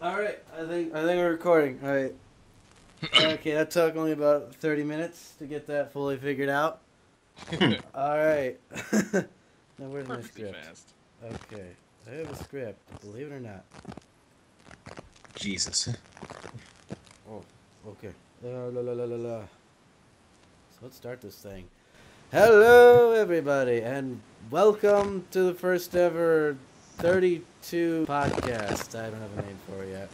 All right, I think we're recording. All right. Okay, that took only about 30 minutes to get that fully figured out. All right. Now where's my Perfectly script? fast. Okay, I have a script. Believe it or not. Jesus. Oh, okay. La, la, la, la, la. So let's start this thing. Hello, everybody, and welcome to the first ever 32 podcast. I don't have a name for it yet.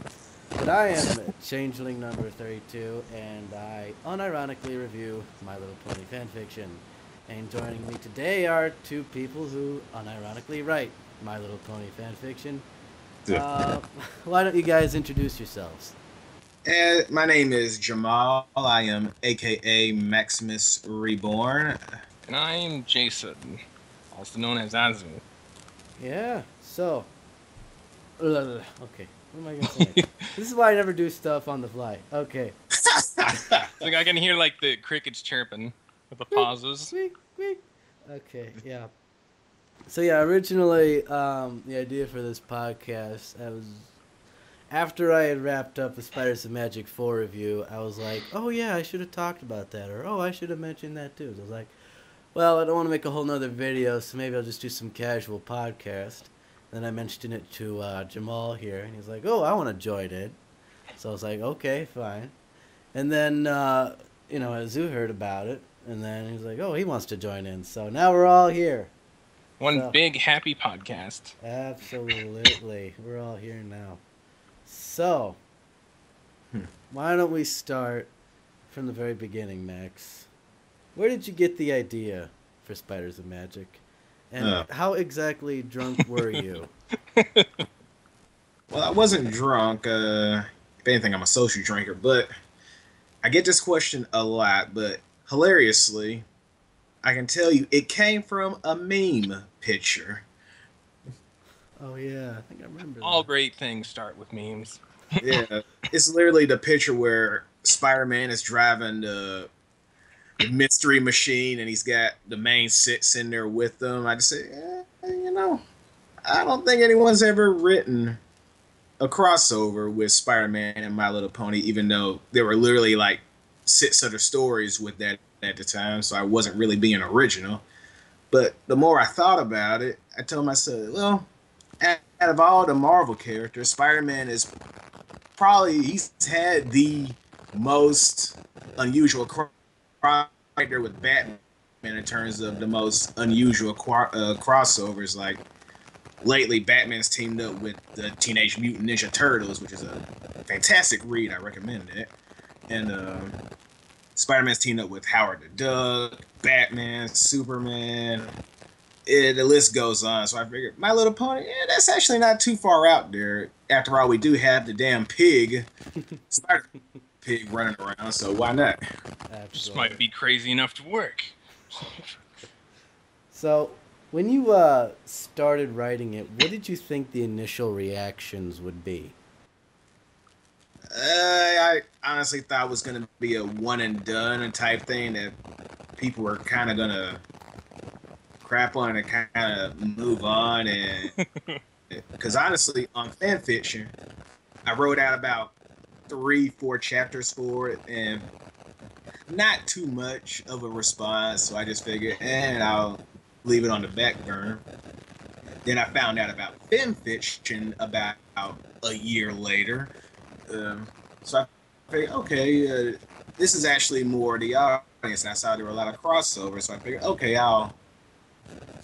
But I am Changeling Number 32, and I unironically review My Little Pony fanfiction. And joining me today are two people who unironically write My Little Pony fanfiction. Why don't you guys introduce yourselves? My name is Jamal. I am aka Maximus Reborn. And I'm Jason, also known as Azu. Yeah, so... Okay, what am I going to say? This is why I never do stuff on the fly. Okay. Like I can hear like the crickets chirping with the pauses. Squeak, squeak. Okay, yeah. So yeah, originally, the idea for this podcast, I was... After I had wrapped up the Spiders of Magic 4 review, I was like, oh yeah, I should have talked about that, or oh, I should have mentioned that too. So I was like, well, I don't want to make a whole nother video, so maybe I'll just do some casual podcast. Then I mentioned it to Jamal here, and he's like, oh, I want to join it. So I was like, okay, fine. And then, Azu heard about it, and then he's like, oh, he wants to join in. So now we're all here. One big happy podcast. Absolutely. We're all here now. So, why don't we start from the very beginning, Max? Where did you get the idea for Spiders of Magic? And how exactly drunk were you? Well, I wasn't drunk. If anything, I'm a social drinker. But I get this question a lot. But hilariously, I can tell you it came from a meme picture. Oh, yeah. I think I remember All that. great things start with memes. Yeah, it's literally the picture where Spider-Man is driving the mystery machine and he's got the main sits in there with them. I just say, I don't think anyone's ever written a crossover with Spider-Man and My Little Pony, even though there were literally like 6 other stories with that at the time, so I wasn't really being original. But the more I thought about it, I told myself, well, out of all the Marvel characters, Spider-Man is probably, he's had the most unusual character with Batman in terms of the most unusual crossovers. Like lately, Batman's teamed up with the Teenage Mutant Ninja Turtles, which is a fantastic read. I recommend it. And Spider-Man's teamed up with Howard the Duck, Batman, Superman. The list goes on. So I figured My Little Pony, that's actually not too far out there. After all, we do have the damn pig, Spider Pig, running around, so why not? Absolutely. Just might be crazy enough to work. So, when you started writing it, what did you think the initial reactions would be? I honestly thought it was going to be a one and done type thing that people were kind of going to crap on and kind of move on. And because honestly, on fanfiction, I wrote out about 3-4 chapters for it and not too much of a response. So I just figured, and I'll leave it on the back burner. Then I found out about fanfiction about a year later. So I figured, okay, this is actually more the audience. And I saw there were a lot of crossovers. So I figured, okay, I'll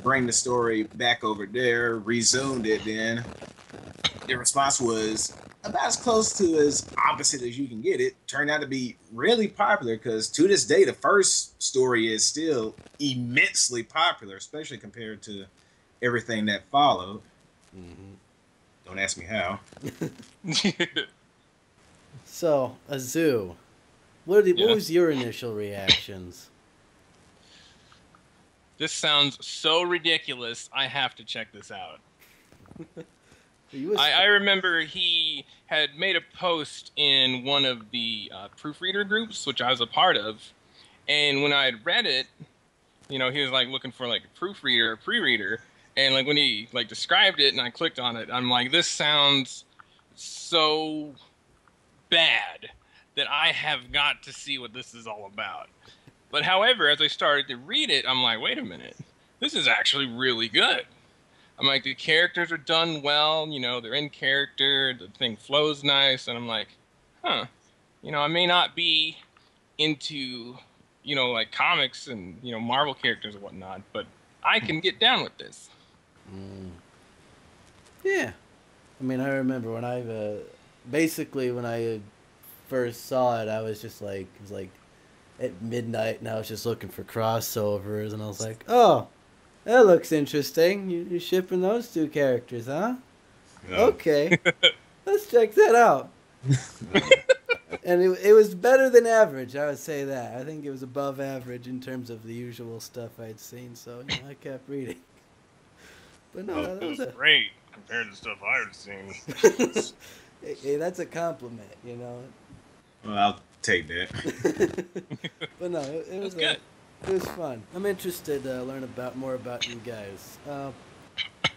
bring the story back over there, resumed it. Then the response was about as close to as opposite as you can get. It turned out to be really popular because to this day, the first story is still immensely popular, especially compared to everything that followed. Mm-hmm. Don't ask me how. So, Azu, what was your initial reactions? This sounds so ridiculous. I have to check this out. I remember he had made a post in one of the proofreader groups, which I was a part of. And when I had read it, he was like looking for like a proofreader or pre-reader. And like when he like described it and I clicked on it, I'm like, this sounds so bad that I have got to see what this is all about. But however, as I started to read it, I'm like, wait a minute, this is actually really good. I'm like, the characters are done well, you know, they're in character, the thing flows nice, and I'm like, huh, you know, I may not be into, you know, like comics and, you know, Marvel characters and whatnot, but I can get down with this. Yeah. I mean, I remember when basically when I first saw it, I was just like, it was like at midnight, and I was just looking for crossovers, and I was like, oh, that looks interesting. You're shipping those two characters, huh? Yeah. Okay, let's check that out. And it was better than average, I would say that. I think it was above average in terms of the usual stuff I'd seen, so you know, I kept reading. But no, that It was was a... great compared to stuff I've seen. Hey, that's a compliment, you know. Well, I'll take that. But no, it was good. It was fun. I'm interested to learn more about you guys.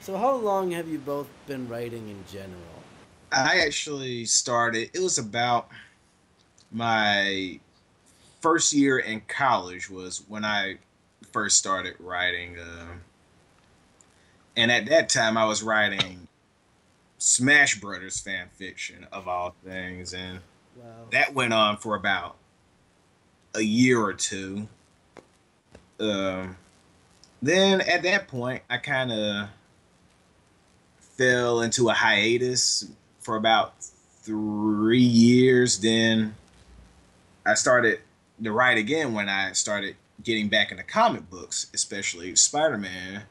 So how long have you both been writing in general? I actually started, it was about my first year in college was when I first started writing. And at that time, I was writing Smash Brothers fan fiction, of all things. And Wow. that went on for about a year or two. Then at that point, I kind of fell into a hiatus for about 3 years. Then I started to write again when I started getting back into comic books, especially Spider-Man.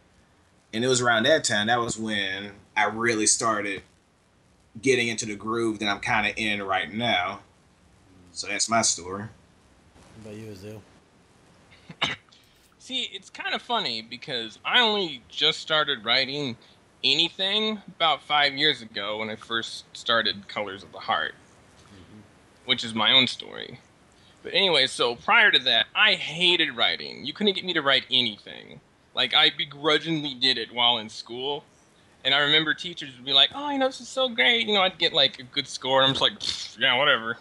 And it was around that time, that was when I really started getting into the groove that I'm kind of in right now. So that's my story. What about you, Azu? See, it's kind of funny because I only just started writing anything about 5 years ago when I first started Colors of the Heart, which is my own story. But anyway, so prior to that, I hated writing. You couldn't get me to write anything. Like, I begrudgingly did it while in school. And I remember teachers would be like, oh, you know, this is so great. You know, I'd get, like, a good score. And I'm just like, yeah, whatever.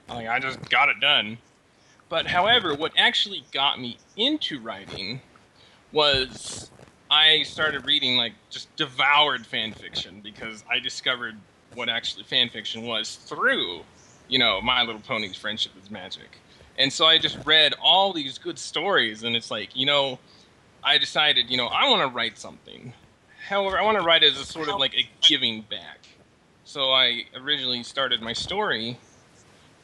Like, I just got it done. But, however, what actually got me into writing was I started reading, like, just devoured fan fiction because I discovered what actually fan fiction was through, you know, My Little Pony's Friendship is Magic. And so I just read all these good stories, and it's like, you know, I decided, you know, I want to write something. However, I want to write as a sort of like a giving back. So I originally started my story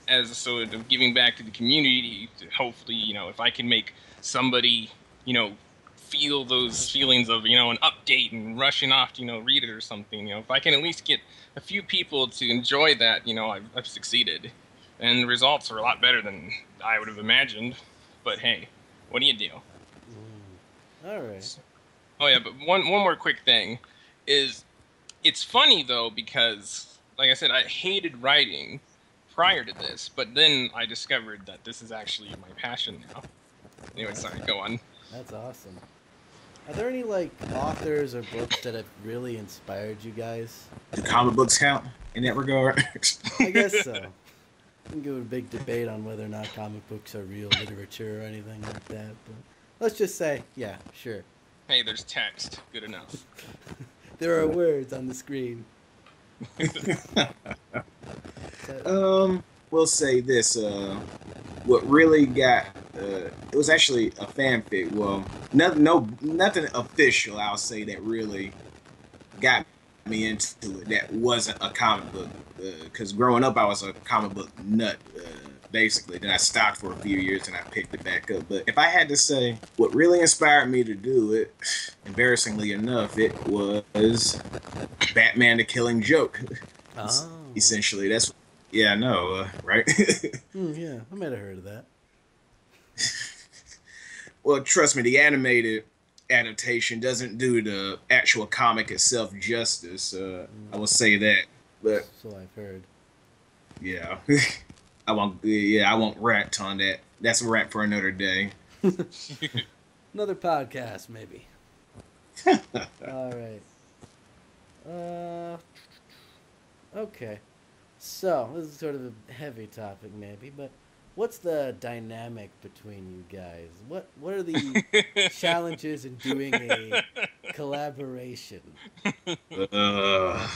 as a sort of giving back to the community to hopefully, you know, if I can make somebody, you know, feel those feelings of, you know, an update and rushing off to, you know, read it or something, you know, if I can at least get a few people to enjoy that, you know, I've succeeded. And the results are a lot better than I would have imagined. But hey, what do you do? All right. Oh yeah, but one more quick thing is it's funny though because like I said, I hated writing prior to this, but then I discovered that this is actually my passion now. Anyway, sorry, go on. That's awesome. Are there any like authors or books that have really inspired you guys? Do comic books count in that regard? I guess so. We can go a big debate on whether or not comic books are real literature or anything like that, but let's just say, yeah, sure. Hey, there's text. Good enough. There are words on the screen. We'll say this. What really got it was actually a fanfic. Well, nothing official. I'll say that really got me into it. That wasn't a comic book. Because growing up, I was a comic book nut. Basically, then I stopped for a few years and I picked it back up. But if I had to say what really inspired me to do it, embarrassingly enough, it was Batman: The Killing Joke. Oh. Essentially, that's yeah, I know, right? Yeah, I might have heard of that. Well, trust me, the animated adaptation doesn't do the actual comic itself justice. I will say that, but So I've heard. yeah, I won't. Yeah, I won't rant on that. That's a rant for another day. Another podcast, maybe. All right. Okay. So, this is sort of a heavy topic maybe, but what's the dynamic between you guys? What are the challenges in doing a collaboration? Uh,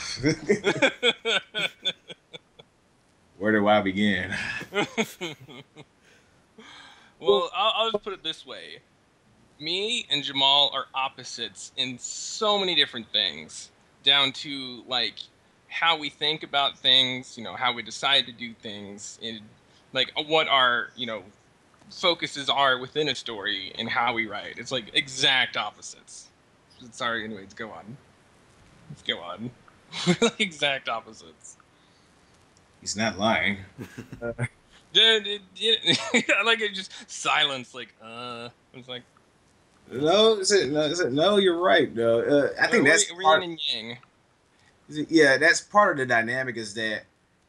where do I begin? Well, I'll just put it this way. Me and Jamal are opposites in so many different things, down to like how we think about things, how we decide to do things, and like what our, focuses are within a story and how we write. It's like exact opposites. Sorry, anyways, go on. Let's go on. We're like exact opposites. He's not lying. Like it just silence, like it's like No, you're right though. I think that's part. yin and yang. Yeah, that's part of the dynamic is that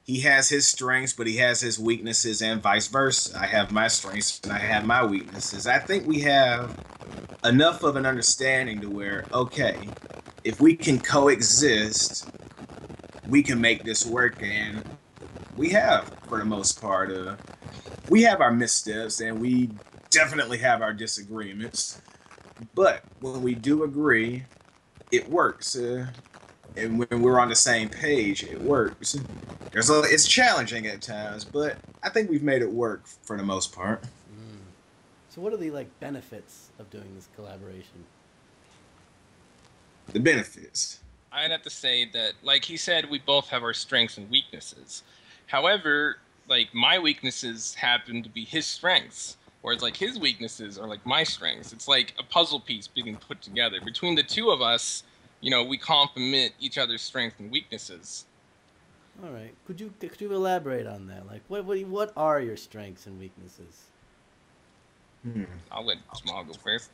he has his strengths, but he has his weaknesses, and vice versa. I have my strengths and I have my weaknesses. I think we have enough of an understanding to where, okay, if we can coexist, we can make this work, and we have, for the most part. We have our missteps, and we definitely have our disagreements. But when we do agree, it works. And when we're on the same page, it works. It's challenging at times, but I think we've made it work for the most part. So what are the benefits of doing this collaboration? The benefits. I'd have to say that, like he said, we both have our strengths and weaknesses. However, like my weaknesses happen to be his strengths, whereas like his weaknesses are like my strengths. It's like a puzzle piece being put together. Between the two of us, we complement each other's strengths and weaknesses. All right. Could you elaborate on that? Like, what are your strengths and weaknesses? I'll let Jamal go first.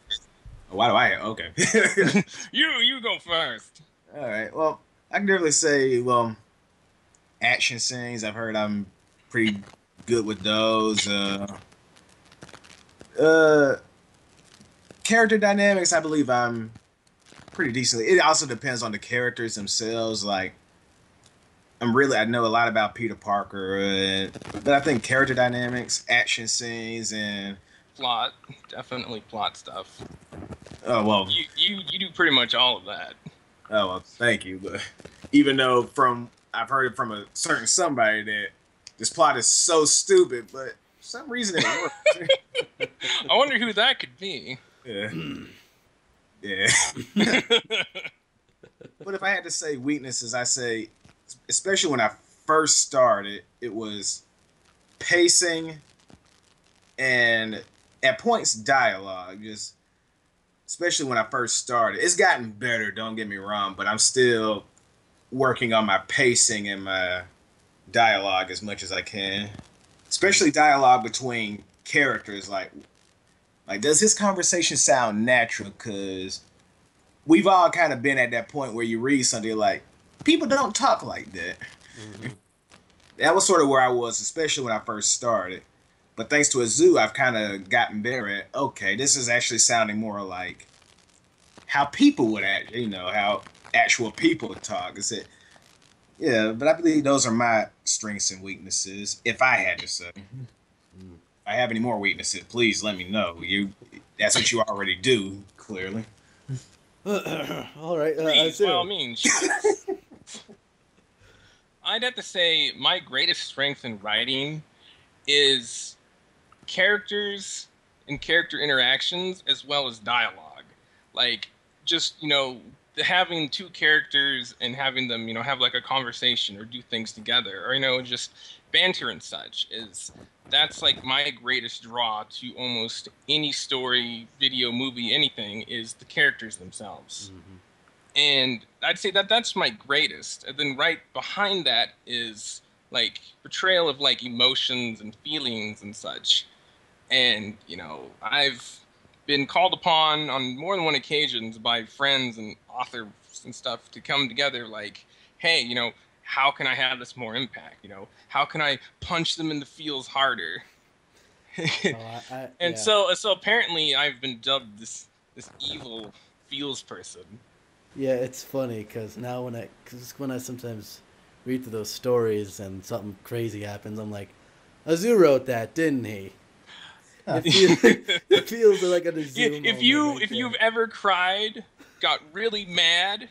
Why do I? Okay. You go first. All right. Well, I can definitely say, action scenes. I've heard I'm pretty good with those. Character dynamics, I believe I'm pretty decently. It also depends on the characters themselves. Like, I know a lot about Peter Parker, but I think character dynamics, action scenes, and plot, definitely plot stuff. Oh well, you do pretty much all of that. Oh well, thank you. But even though I've heard it from a certain somebody that this plot is so stupid, but for some reason it works. I wonder who that could be. Yeah. Yeah. But if I had to say weaknesses, I say, especially when I first started, it was pacing and at points dialogue. Just especially when I first started, it's gotten better. Don't get me wrong, but I'm still working on my pacing and my dialogue as much as I can. Especially dialogue between characters, like does his conversation sound natural? Because we've all kind of been at that point where you read something like, people don't talk like that. Mm-hmm. That was sort of where I was, especially when I first started. But thanks to Azu, I've kind of gotten better at, okay, this is actually sounding more like how people would act, how actual people would talk. Is it? Yeah, but I believe those are my strengths and weaknesses, if I had to say. If I have any more weaknesses, please let me know. That's what you already do, clearly. All right. Please, by all means. I'd have to say my greatest strength in writing is characters and character interactions as well as dialogue. Like, just, having two characters and having them, have like a conversation or do things together, or, just banter and such that's like my greatest draw to almost any story, video, movie, anything, is the characters themselves. Mm-hmm. And I'd say that's my greatest. And then right behind that is like portrayal of like emotions and feelings and such. And, I've been called upon on more than one occasions by friends and authors and stuff to come together like, hey, how can I have this more impact? How can I punch them in the feels harder? So apparently I've been dubbed this evil feels person. Yeah, it's funny because now when I sometimes read through those stories and something crazy happens, I'm like, Azu wrote that, didn't he? It feels like an Azu moment. If you've ever cried, got really mad,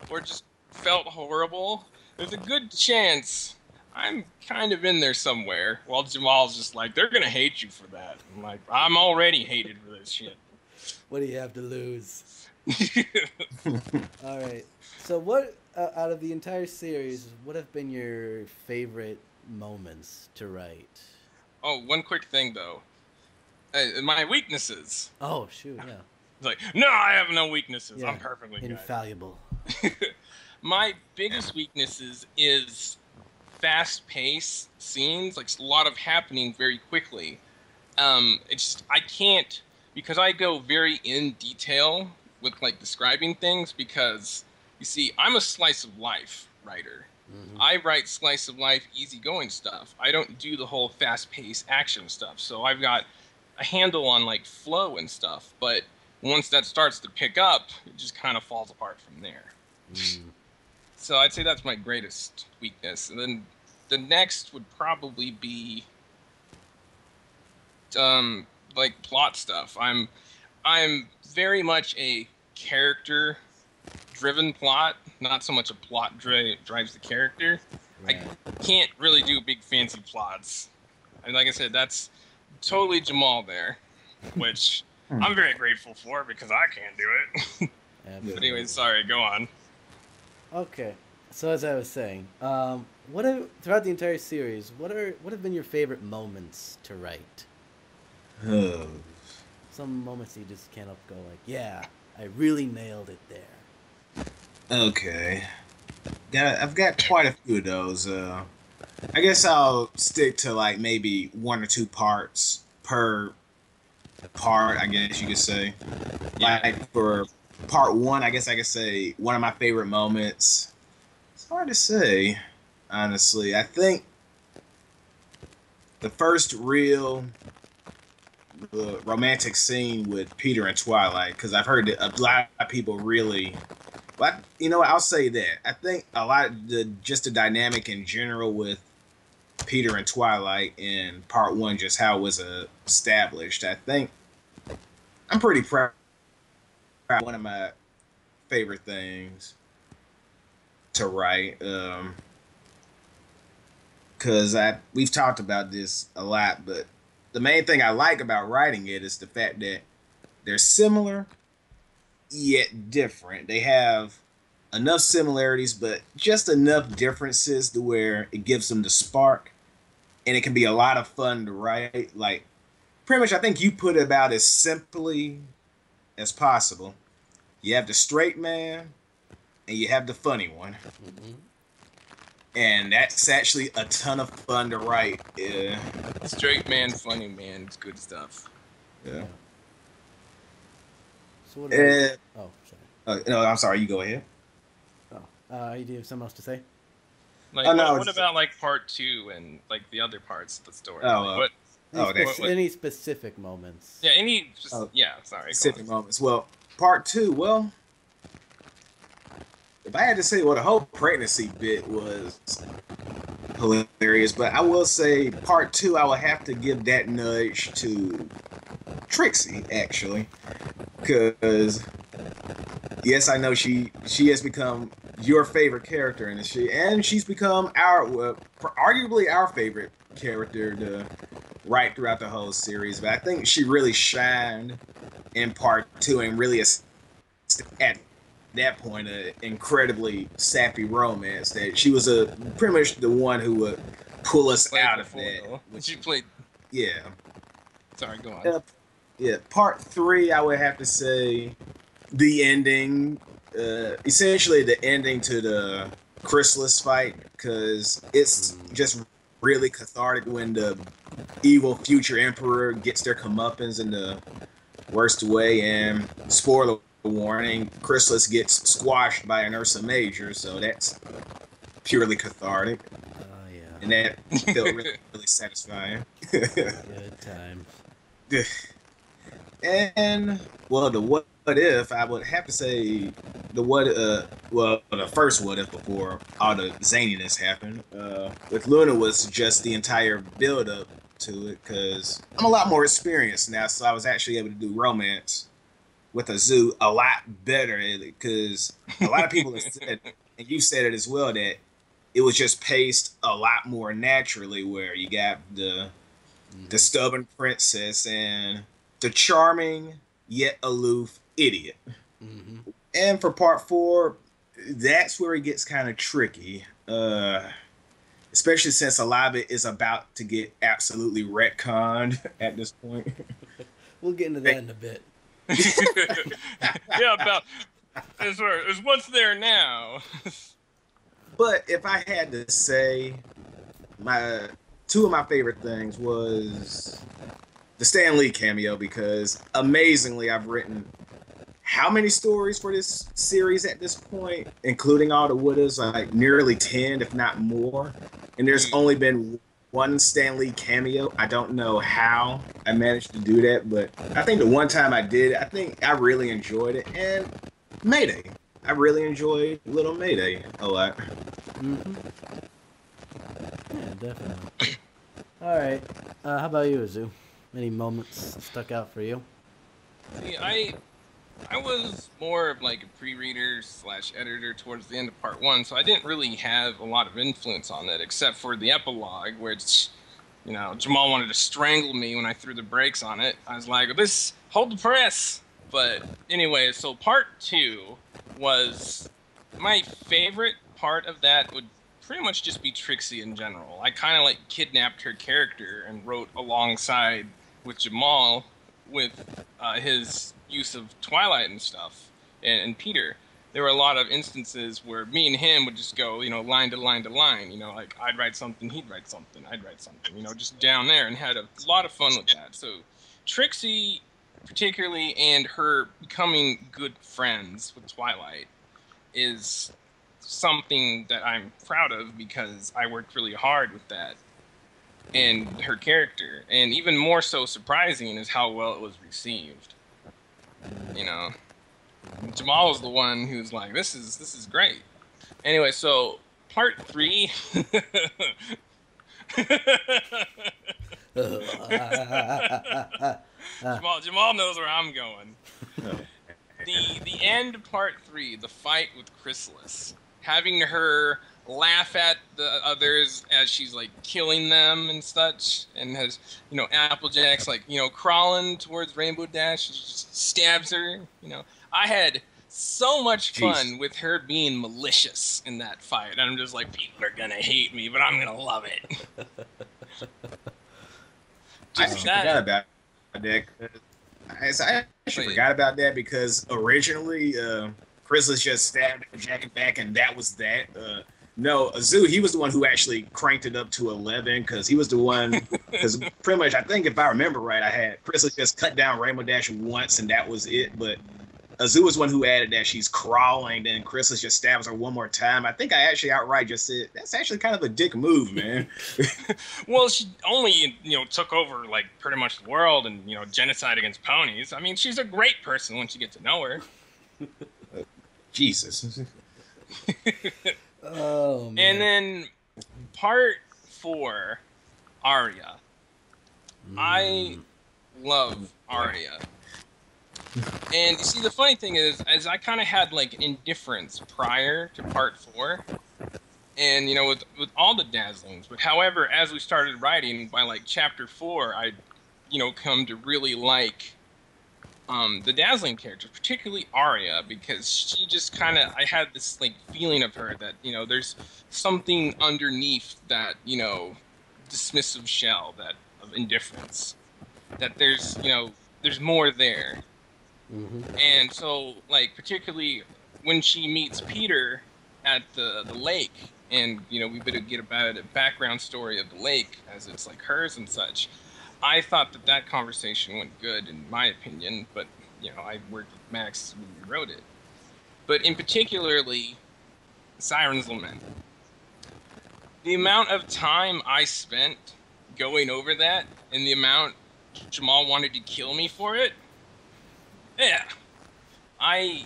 or just felt horrible, there's a good chance I'm kind of in there somewhere. While Jamal's just like, they're gonna hate you for that. I'm like, I'm already hated for this shit. What do you have to lose? All right. So what, out of the entire series, what have been your favorite moments to write? Oh, one quick thing though. My weaknesses. Oh shoot, yeah. It's like, no, I have no weaknesses. Yeah. I'm perfectly good. Infallible. My biggest weaknesses is fast-paced scenes, like a lot of happening very quickly. It's just, I can't, because I go very in detail with like describing things, because you see, I'm a slice of life writer. Mm-hmm. I write slice of life, easygoing stuff. I don't do the whole fast-paced action stuff. So I've got a handle on like flow and stuff, but once that starts to pick up, it just kind of falls apart from there. So I'd say that's my greatest weakness. And then the next would probably be like plot stuff. I'm very much a character driven plot, not so much a plot drives the character. Right. I can't really do big fancy plots. And like I said, that's totally Jamal there, which I'm very grateful for, because I can't do it. But anyways, sorry, go on. Okay, so as I was saying, throughout the entire series, what have been your favorite moments to write? Some moments that you just can't help go like, yeah, I really nailed it there. Okay, I've got quite a few of those. I guess I'll stick to like maybe 1 or 2 parts per part, I guess you could say. Like for part 1, I guess I could say one of my favorite moments. It's hard to say, honestly. I think the first real romantic scene with Peter and Twilight, because I've heard that a lot of people really... But you know what? I'll say that. I think a lot of just the dynamic in general with Peter and Twilight in part 1, just how it was established. I think I'm pretty proud. One of my favorite things to write, because we've talked about this a lot, but the main thing I like about writing it is the fact that they're similar yet different. They have enough similarities, but just enough differences to where it gives them the spark, and it can be a lot of fun to write. Like, pretty much, I think you put it about as simply as possible. You have the straight man, and you have the funny one. Mm-hmm. And that's actually a ton of fun to write. Yeah. Straight man, funny man, it's good stuff. Yeah. So what about, oh, sorry. No, I'm sorry. You go ahead. Oh, you do have something else to say? Like, what about like part 2 and like the other parts of the story? Any specific moments? Yeah, sorry. Specific moments. Well, part 2. Well, if I had to say, the whole pregnancy bit was hilarious, but I will say part 2, I will have to give that nudge to Trixie, actually, because yes, I know she has become your favorite character in the and she's become arguably our favorite character to write throughout the whole series. But I think she really shined in part 2 and really at that point an incredibly sappy romance that she was pretty much the one who would pull us out of that. She played. Yeah. Sorry, go on. Yeah, part 3, I would have to say the ending, essentially the ending to the Chrysalis fight, because it's just really cathartic when the evil future emperor gets their comeuppance in the worst way, and spoiler warning, Chrysalis gets squashed by an Ursa Major, so that's purely cathartic. Oh, yeah. And that felt really, really satisfying. Good time. And well, the what if I would have to say the what well the first what if before all the zaniness happened with Luna was just the entire build up to it because I'm a lot more experienced now, so I was actually able to do romance with a zoo a lot better because a lot of people have said, and you said it as well, that it was just paced a lot more naturally where you got the stubborn princess and the charming yet aloof idiot. Mm-hmm. And for part four, that's where it gets kind of tricky. Especially since a lot of it is about to get absolutely retconned at this point. We'll get into that in a bit. Yeah, about it's what's there now. But if I had to say, my two of my favorite things was the Stan Lee cameo because amazingly I've written how many stories for this series at this point, including all the what-ifs, like nearly 10, if not more. And there's only been one Stan Lee cameo. I don't know how I managed to do that, but I think the one time I did, I think I really enjoyed it. And Mayday. I really enjoyed Little Mayday a lot. Mm-hmm. Yeah, definitely. All right. How about you, Azu? Any moments stuck out for you? See, I was more of like a pre-reader / editor towards the end of part one, so I didn't really have a lot of influence on it, except for the epilogue, which, you know, Jamal wanted to strangle me when I threw the brakes on it. I was like, hold the press. But anyway, so part two was my favorite part of that would pretty much just be Trixie in general. I kind of like kidnapped her character and wrote alongside with Jamal with his use of Twilight and stuff, and Peter. There were a lot of instances where me and him would just go, you know, line to line to line, you know, like I'd write something, he'd write something, I'd write something, you know, just down there, and had a lot of fun with that. So Trixie particularly, and her becoming good friends with Twilight, is something that I'm proud of because I worked really hard with that and her character. And even more so surprising is how well it was received. You know, Jamal was the one who's like, this is great. Anyway, so part three. Jamal knows where I'm going. The end of part three, the fight with Chrysalis, having her laugh at the others as she's like killing them and such, and has, you know, Applejack's like, you know, crawling towards Rainbow Dash, she just stabs her. You know, I had so much fun with her being malicious in that fight, and I'm just like, people are gonna hate me, but I'm gonna love it. I forgot about that. I actually forgot about that because originally Chrysalis just stabbed Jack back, and that was that. No, Azu, he was the one who actually cranked it up to 11 because he was the one. Because pretty much, I think if I remember right, I had Chrysalis just cut down Rainbow Dash once, and that was it. But Azu was one who added that she's crawling, then Chrysalis just stabs her one more time. I think I actually outright just said that's actually kind of a dick move, man. Well, she only, you know, took over like pretty much the world and, you know, genocide against ponies. I mean, she's a great person once you get to know her. Jesus. Oh man. And then part 4, Arya. I love Arya. And you see, the funny thing is I kind of had like indifference prior to part 4, and, you know, with all the dazzlings. But however, as we started writing, by like chapter 4, I, you know, come to really like the dazzling characters, particularly Arya, because she just kind of, I had this like feeling of her that, you know, there's something underneath that, you know, dismissive shell that of indifference, that there's, you know, there's more there. Mm-hmm. And so, like, particularly when she meets Peter at the lake, and, you know, we better get about a background story of the lake as it's like hers and such. I thought that conversation went good, in my opinion, but, you know, I worked with Max when we wrote it. But in particularly, Siren's Lament. The amount of time I spent going over that, and the amount Jamal wanted to kill me for it, Yeah, I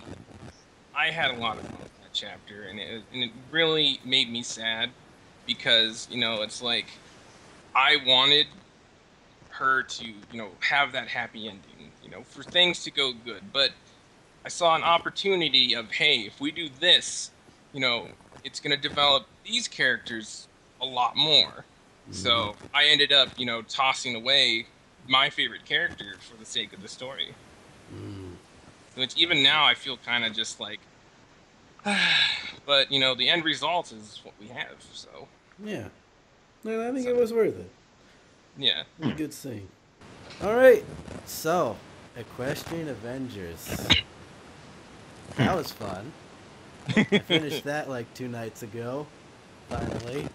I had a lot of fun with that chapter, and it really made me sad because it's like I wanted her to have that happy ending, for things to go good, but I saw an opportunity of, hey, if we do this, it's going to develop these characters a lot more. So I ended up, tossing away my favorite character for the sake of the story. Which even now I feel kind of just like, but the end result is what we have. So Yeah. No, I think it was worth it. yeah, It was a good scene. All right. So, Equestrian Avengers. That was fun. I finished that like 2 nights ago. Finally.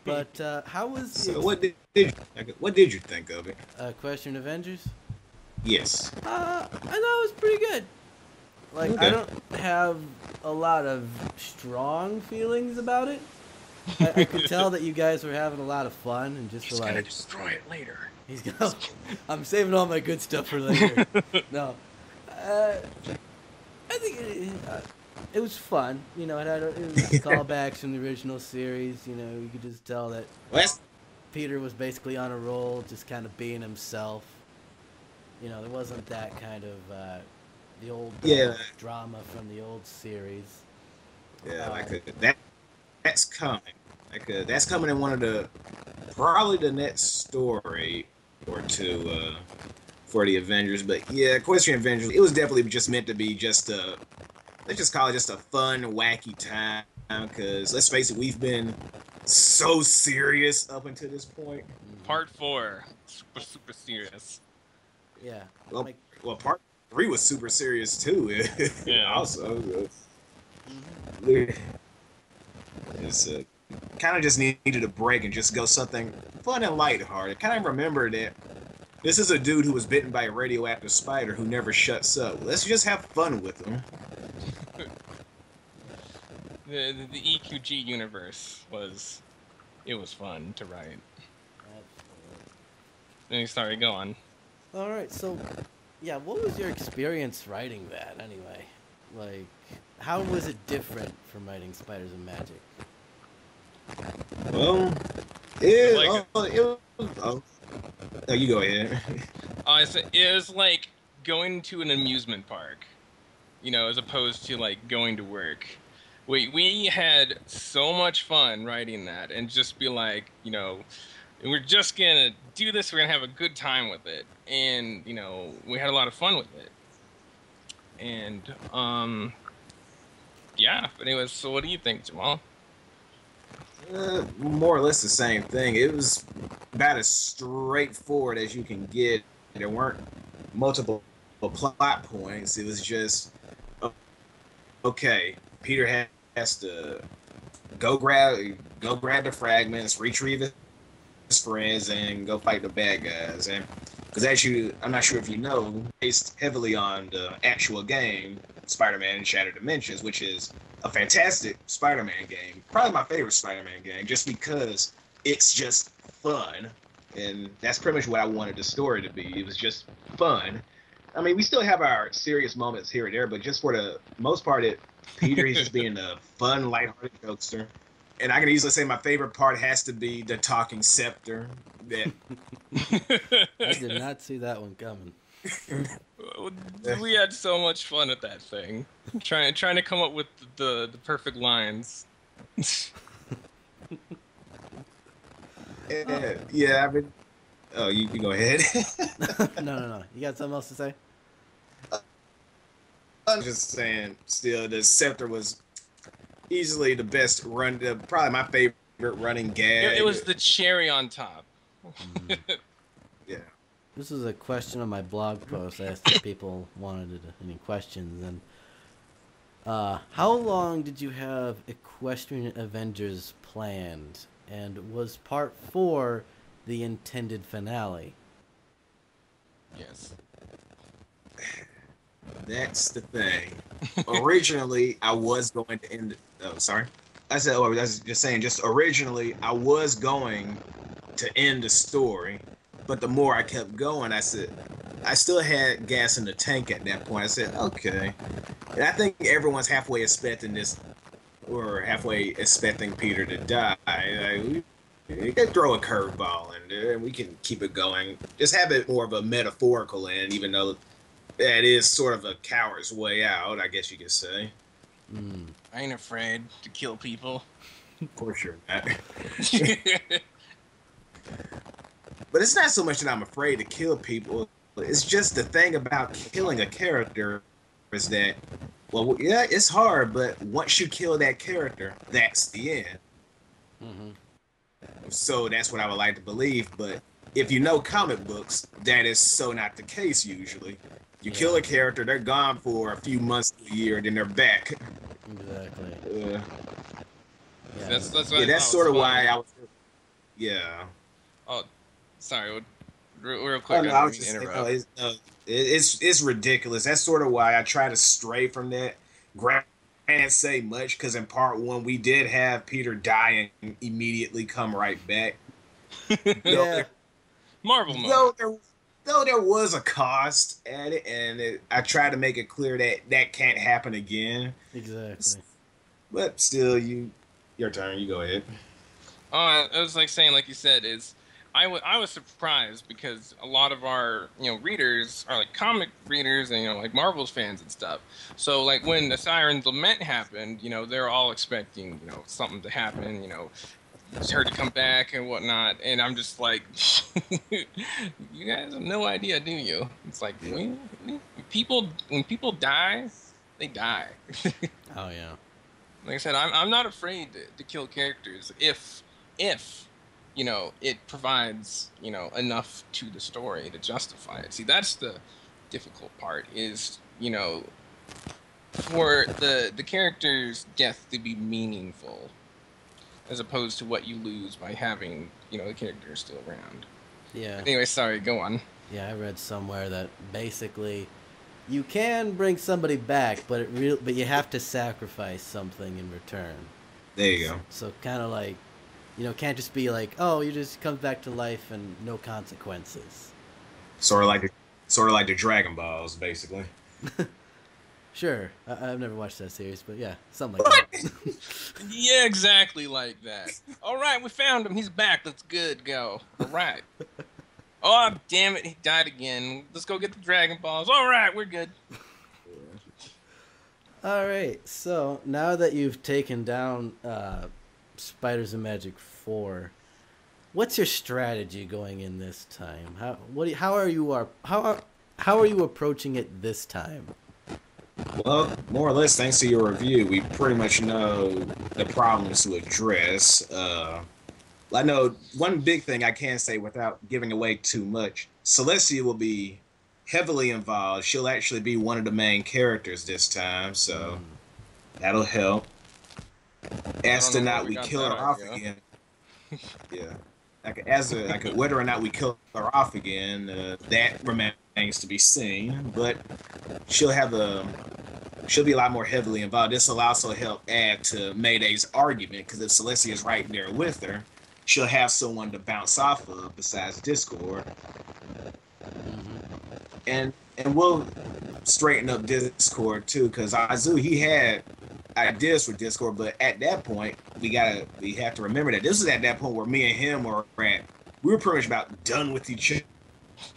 But how was the So what did you think of it? Equestrian Avengers? Yes. I thought it was pretty good. Like, Okay. I don't have a lot of strong feelings about it. I could tell that you guys were having a lot of fun and just he's were gonna like, destroy it later. he's gonna. I'm saving all my good stuff for later. No, I think it was fun. It was callbacks from the original series. You could just tell that Well, Peter was basically on a roll, just kind of being himself. There wasn't that kind of the old drama from the old series. yeah, that's coming. That's coming in one of probably the next story or two for the Avengers. But yeah, Equestrian Avengers, it was definitely just meant to be just let's just call it just a fun, wacky time. Because let's face it, we've been so serious up until this point. Part 4, super serious. Yeah. Well, part 3 was super serious too. Yeah. Also, it's kind of just needed a break and just go something fun and lighthearted. Kind of remember that this is a dude who was bitten by a radioactive spider who never shuts up. Let's just have fun with him. The EQG universe was fun to write. Sorry, go on. All right, so yeah, what was your experience writing that anyway? Like, how was it different from writing Spiders and Magic? Well, you go ahead. It was like going to an amusement park, as opposed to like going to work. We had so much fun writing that, and just be like, we're just gonna do this. We're gonna have a good time with it, and we had a lot of fun with it. And yeah. But anyways, so what do you think, Jamal? More or less the same thing. It was about as straightforward as you can get. There weren't multiple plot points. It was just okay. Peter has to go grab the fragments, retrieve his friends, and go fight the bad guys. And because I'm not sure if you know, based heavily on the actual game, Spider-Man Shattered Dimensions, which is a fantastic Spider-Man game, probably my favorite Spider-Man game, just because it's just fun, and that's pretty much what I wanted the story to be. It was just fun. I mean, we still have our serious moments here and there, but just for the most part, Peter, he's just being a fun, lighthearted jokester. And I can easily say my favorite part has to be the talking scepter. That I did not see that one coming. We had so much fun with that thing, trying to come up with the perfect lines. Yeah, I mean, oh, you can go ahead. No. You got something else to say? I'm just saying, still, the scepter was easily the best run, probably my favorite running gag. It was the cherry on top. Yeah. This is a question on my blog post. I asked if people wanted any questions. And how long did you have Equestrian Avengers planned? And was part 4 the intended finale? Yes. That's the thing. Originally, I was going to end. Oh, sorry. I was just saying. Just originally, I was going to end the story, but the more I kept going, I I still had gas in the tank at that point. I said, okay. And I think everyone's halfway expecting this, or halfway expecting Peter to die. Like, we can throw a curveball in there and we can keep it going. Just have it more of a metaphorical end, even though that is sort of a coward's way out, I guess you could say. I ain't afraid to kill people. Of course you're not. But it's not so much that I'm afraid to kill people. It's just the thing about killing a character is that, well, yeah, it's hard, but once you kill that character, that's the end. So that's what I would like to believe. But if you know comic books, that is so not the case usually. You kill a character, they're gone for a few months to a year, then they're back. Exactly. That's sort of why I was. Yeah. Oh, sorry. Real quick. Oh, no, I was just saying, it's ridiculous. That's sort of why I try to stray from that. Can't say much because in part 1 we did have Peter die and immediately come right back. Marvel mode. Though there was a cost at it, and I try to make it clear that that can't happen again. Exactly. But still, your turn. You go ahead. Oh, I was like saying, like you said, I was surprised because a lot of our readers are like comic readers and like Marvel's fans and stuff. So like when the Siren's Lament happened, they're all expecting something to happen, her to come back and whatnot, and I'm just like, you guys have no idea, do you? It's like when people die, they die. Oh yeah. Like I said, I'm not afraid to kill characters if it provides enough to the story to justify it. See, that's the difficult part is for the character's death to be meaningful, as opposed to what you lose by having the character still around. Yeah. Anyway, sorry, go on. Yeah, I read somewhere that basically you can bring somebody back, but you have to sacrifice something in return. There you go. So kind of like, can't just be like, oh, you just come back to life and no consequences. Sort of like the Dragon Balls, basically. Sure. I've never watched that series, but yeah, something like that. Yeah, exactly like that. All right, we found him. He's back. Let's go. All right. Oh, damn it. He died again. Let's go get the Dragon Balls. All right, we're good. All right. So now that you've taken down Spiders of Magic 4, what's your strategy going in this time? How are you approaching it this time? Well, more or less, thanks to your review, we pretty much know the problems to address. I know one big thing I can say without giving away too much. Celestia will be heavily involved. She'll actually be one of the main characters this time, so that'll help. Astronaut, we kill her off again. Yeah. Whether or not we kill her off again, that remains to be seen. But she'll be a lot more heavily involved. This will also help add to Mayday's argument, because if Celestia is right there with her, she'll have someone to bounce off of besides Discord. And we'll straighten up Discord too, because Azu, he had ideas for Discord, but at that point we have to remember that this is at that point where me and him we were pretty much about done with each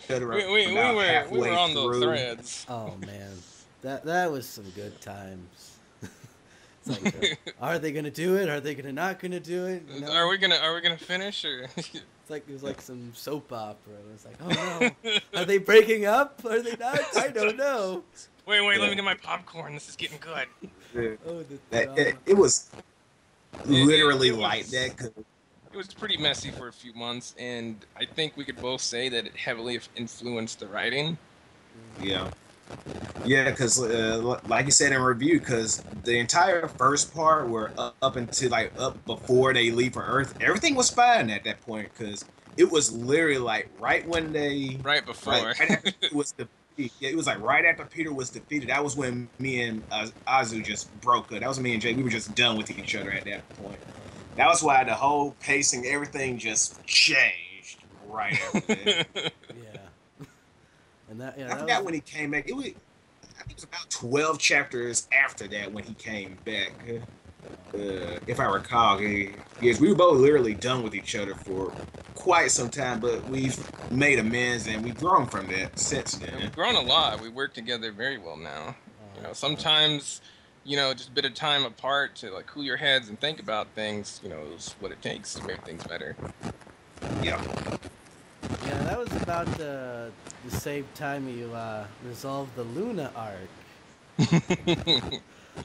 other. We were on the threads. Oh man, that was some good times. It's like, are they gonna do it? Are they not gonna do it? Are we gonna finish or? It was like some soap opera. It was like, oh no, are they breaking up? Are they not? I don't know. Wait, let me get my popcorn. This is getting good. Oh, it was literally like that. It was pretty messy for a few months, and I think we could both say that it heavily influenced the writing. Yeah, because like you said in review, because the entire first part were up until up before they leave for Earth, everything was fine at that point, because it was literally right before it was it was right after Peter was defeated. That was when me and Azu just broke up. That was me and Jay. We were just done with each other at that point. That was why the whole pacing, everything just changed right after that. Yeah. And I forgot when he came back. I think it was about 12 chapters after that when he came back. If I recall, yes, we were both literally done with each other for quite some time, but we've made amends and we've grown from that since then. We've grown a lot. We work together very well now. Sometimes, just a bit of time apart to like cool your heads and think about things, is what it takes to make things better. Yeah. Yeah, that was about the same time you resolved the Luna arc.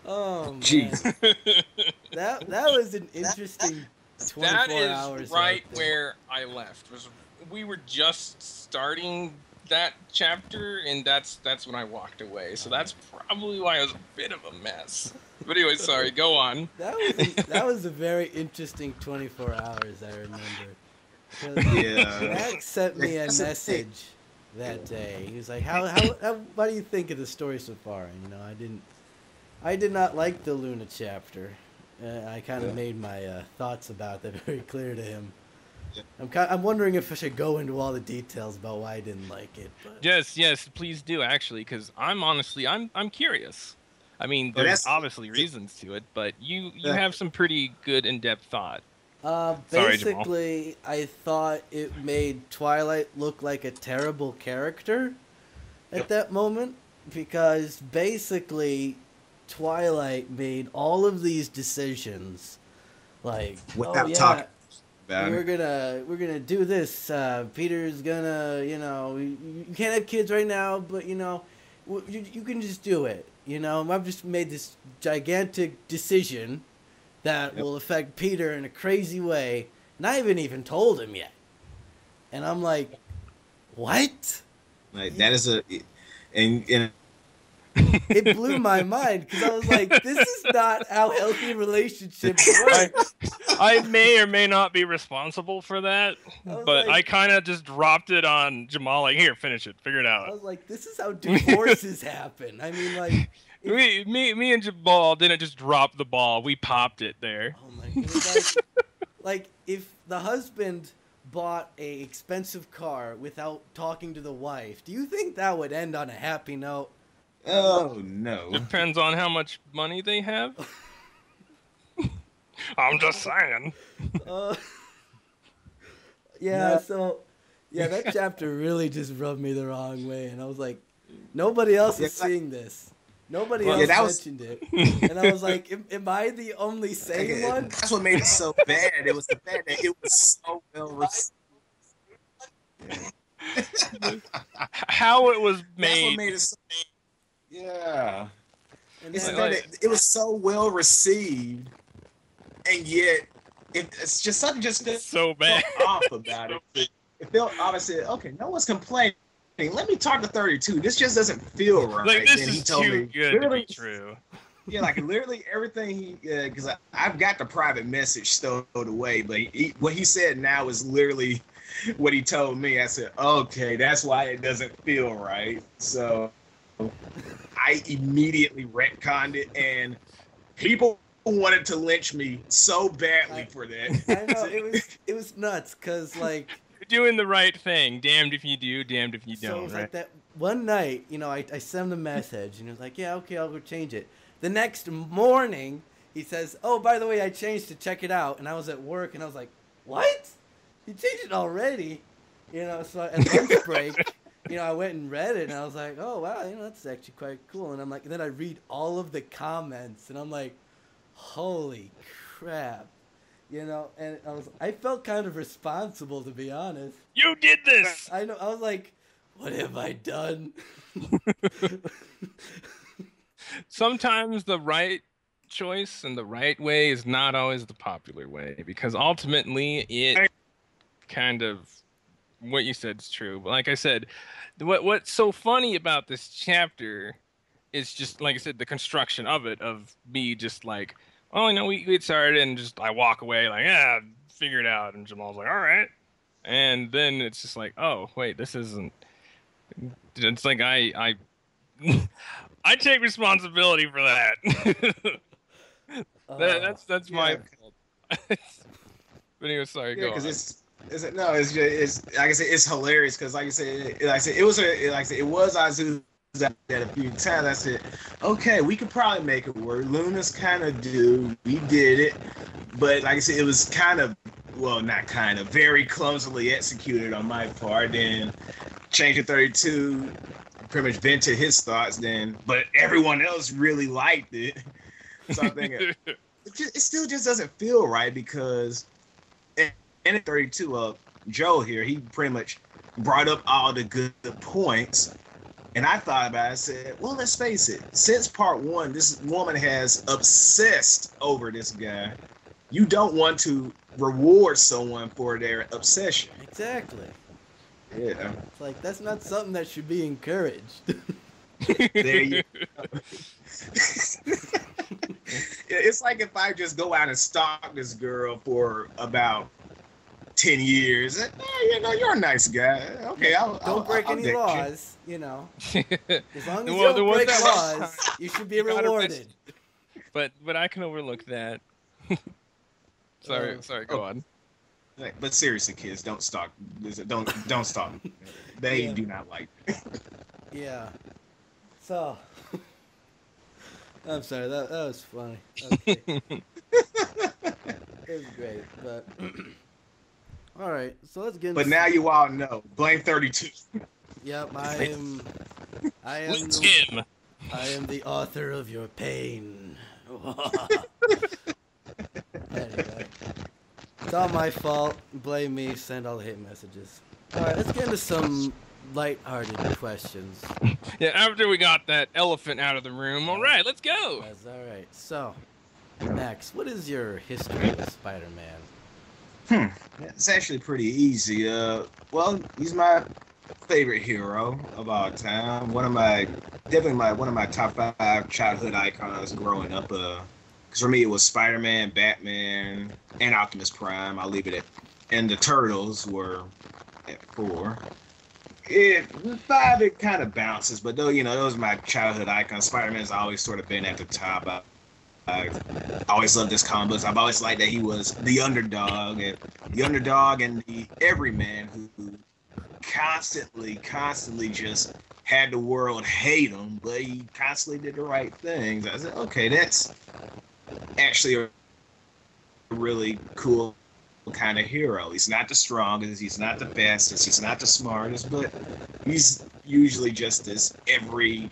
Oh man, jeez. that was an interesting 24 hours. That is right where I left. We were just starting that chapter, and that's when I walked away. So that's probably why it was a bit of a mess. But anyway, sorry. Go on. That was a very interesting 24 hours. I remember. Yeah. Max sent me a message that day. He was like, "How what do you think of the story so far?" And I did not like the Luna chapter. I kind of made my thoughts about that very clear to him. Yeah. I'm wondering if I should go into all the details about why I didn't like it. But... Yes, please do actually, because I'm curious. I mean, there's obviously reasons to it, but you have some pretty good in-depth thought. Basically, I thought it made Twilight look like a terrible character at that moment, because basically Twilight made all of these decisions, like, without talking about we're gonna do this. Peter's gonna, you can't have kids right now, but you can just do it. I've just made this gigantic decision that will affect Peter in a crazy way, and I haven't even told him yet. And I'm like, what? Like that is and it blew my mind, because I was like, this is not how healthy relationships work. I may or may not be responsible for that, but I kind of just dropped it on Jamal, like, here, finish it, figure it out. I was like, this is how divorces happen. I mean, like... Me and Jamal didn't just drop the ball, we popped it there. Oh my goodness. Like, if the husband bought a expensive car without talking to the wife, do you think that would end on a happy note? Oh, no. Depends on how much money they have. I'm just saying. That chapter really just rubbed me the wrong way, and I was like, nobody else is seeing this. Nobody else mentioned it. And I was like, am I the only sane one? That's what made it so bad. It was the fact that it was so well received. How it was made. That's what made it so bad. Yeah. It was so well received, and yet it's just something just so bad off about it. It felt obviously okay. No one's complaining. Let me talk to 32. This just doesn't feel right. Like, this and he is told too me, good to be true. Yeah, like literally everything because I've got the private message stowed away, but what he said now is literally what he told me. I said, okay, that's why it doesn't feel right. So I immediately retconned it, and people wanted to lynch me so badly for that. I know, it was nuts, because like, you're doing the right thing. Damned if you do, damned if you don't. So it was right? like that one night, I sent him a message, and he was like, yeah, okay, I'll go change it. The next morning, he says, oh, by the way, I changed to check it out. And I was at work, and I was like, what? You changed it already? So at lunch break, I went and read it, and I was like, oh, wow, that's actually quite cool. And I'm like, and then I read all of the comments, and I'm like, holy crap. And I felt kind of responsible, to be honest. You did this! I know. I was like, what have I done? Sometimes the right choice and the right way is not always the popular way, because ultimately it kind of, what you said is true. But like I said, what's so funny about this chapter is just, like I said, the construction of it, of me just like, oh, we get started, and just I walk away like, yeah, figure it out. And Jamal's like, all right. And then it's just like, oh, wait, this isn't. It's like I take responsibility for that. That's my fault. But anyway, sorry, go on. No, it's just, it's like I said, it's hilarious because like I said, it was it was Azusa that a few times. I said, okay, we could probably make it work. Luna's kind of due. We did it, but like I said, it was kind of, well, not kind of, very clumsily executed on my part. Then Changeling 32 pretty much vented his thoughts. Then, but everyone else really liked it. So I'm thinking, it still just doesn't feel right because. And at 32, Joe here, he pretty much brought up all the good points. And I thought about it. I said, well, let's face it. Since part one, this woman has obsessed over this guy. You don't want to reward someone for their obsession. Exactly. Yeah. It's like, that's not something that should be encouraged. There you go. It's like if I just go out and stalk this girl for about 10 years. You know, you're a nice guy. Okay, don't break any laws, you know. As long as you don't break laws, you should be rewarded. But I can overlook that. Sorry, go on. But seriously, kids, don't stalk. Don't stalk. They do not like it. Yeah. So, I'm sorry. That was funny. Okay. It was great, but. All right, so let's get. But now you all know. Blame 32. Yep, I am the author of your pain. Anyway, it's all my fault. Blame me. Send all the hate messages. All right, let's get into some light-hearted questions. Yeah, after we got that elephant out of the room. All right, let's go. That's all right. So, Max, what is your history with Spider-Man? It's actually pretty easy. Well, he's my favorite hero of all time. One of my top 5 childhood icons growing up. Because for me it was Spider-Man, Batman, and Optimus Prime. I'll leave it at, and the Turtles were at 4. 5 it kind of bounces, but though those are my childhood icons. Spider-Man's always sort of been at the top. I always loved his comic books. I've always liked that he was the underdog and the everyman who constantly just had the world hate him, but he constantly did the right things. I said, okay, that's actually a really cool kind of hero. He's not the strongest, he's not the fastest, he's not the smartest, but he's usually just this everyday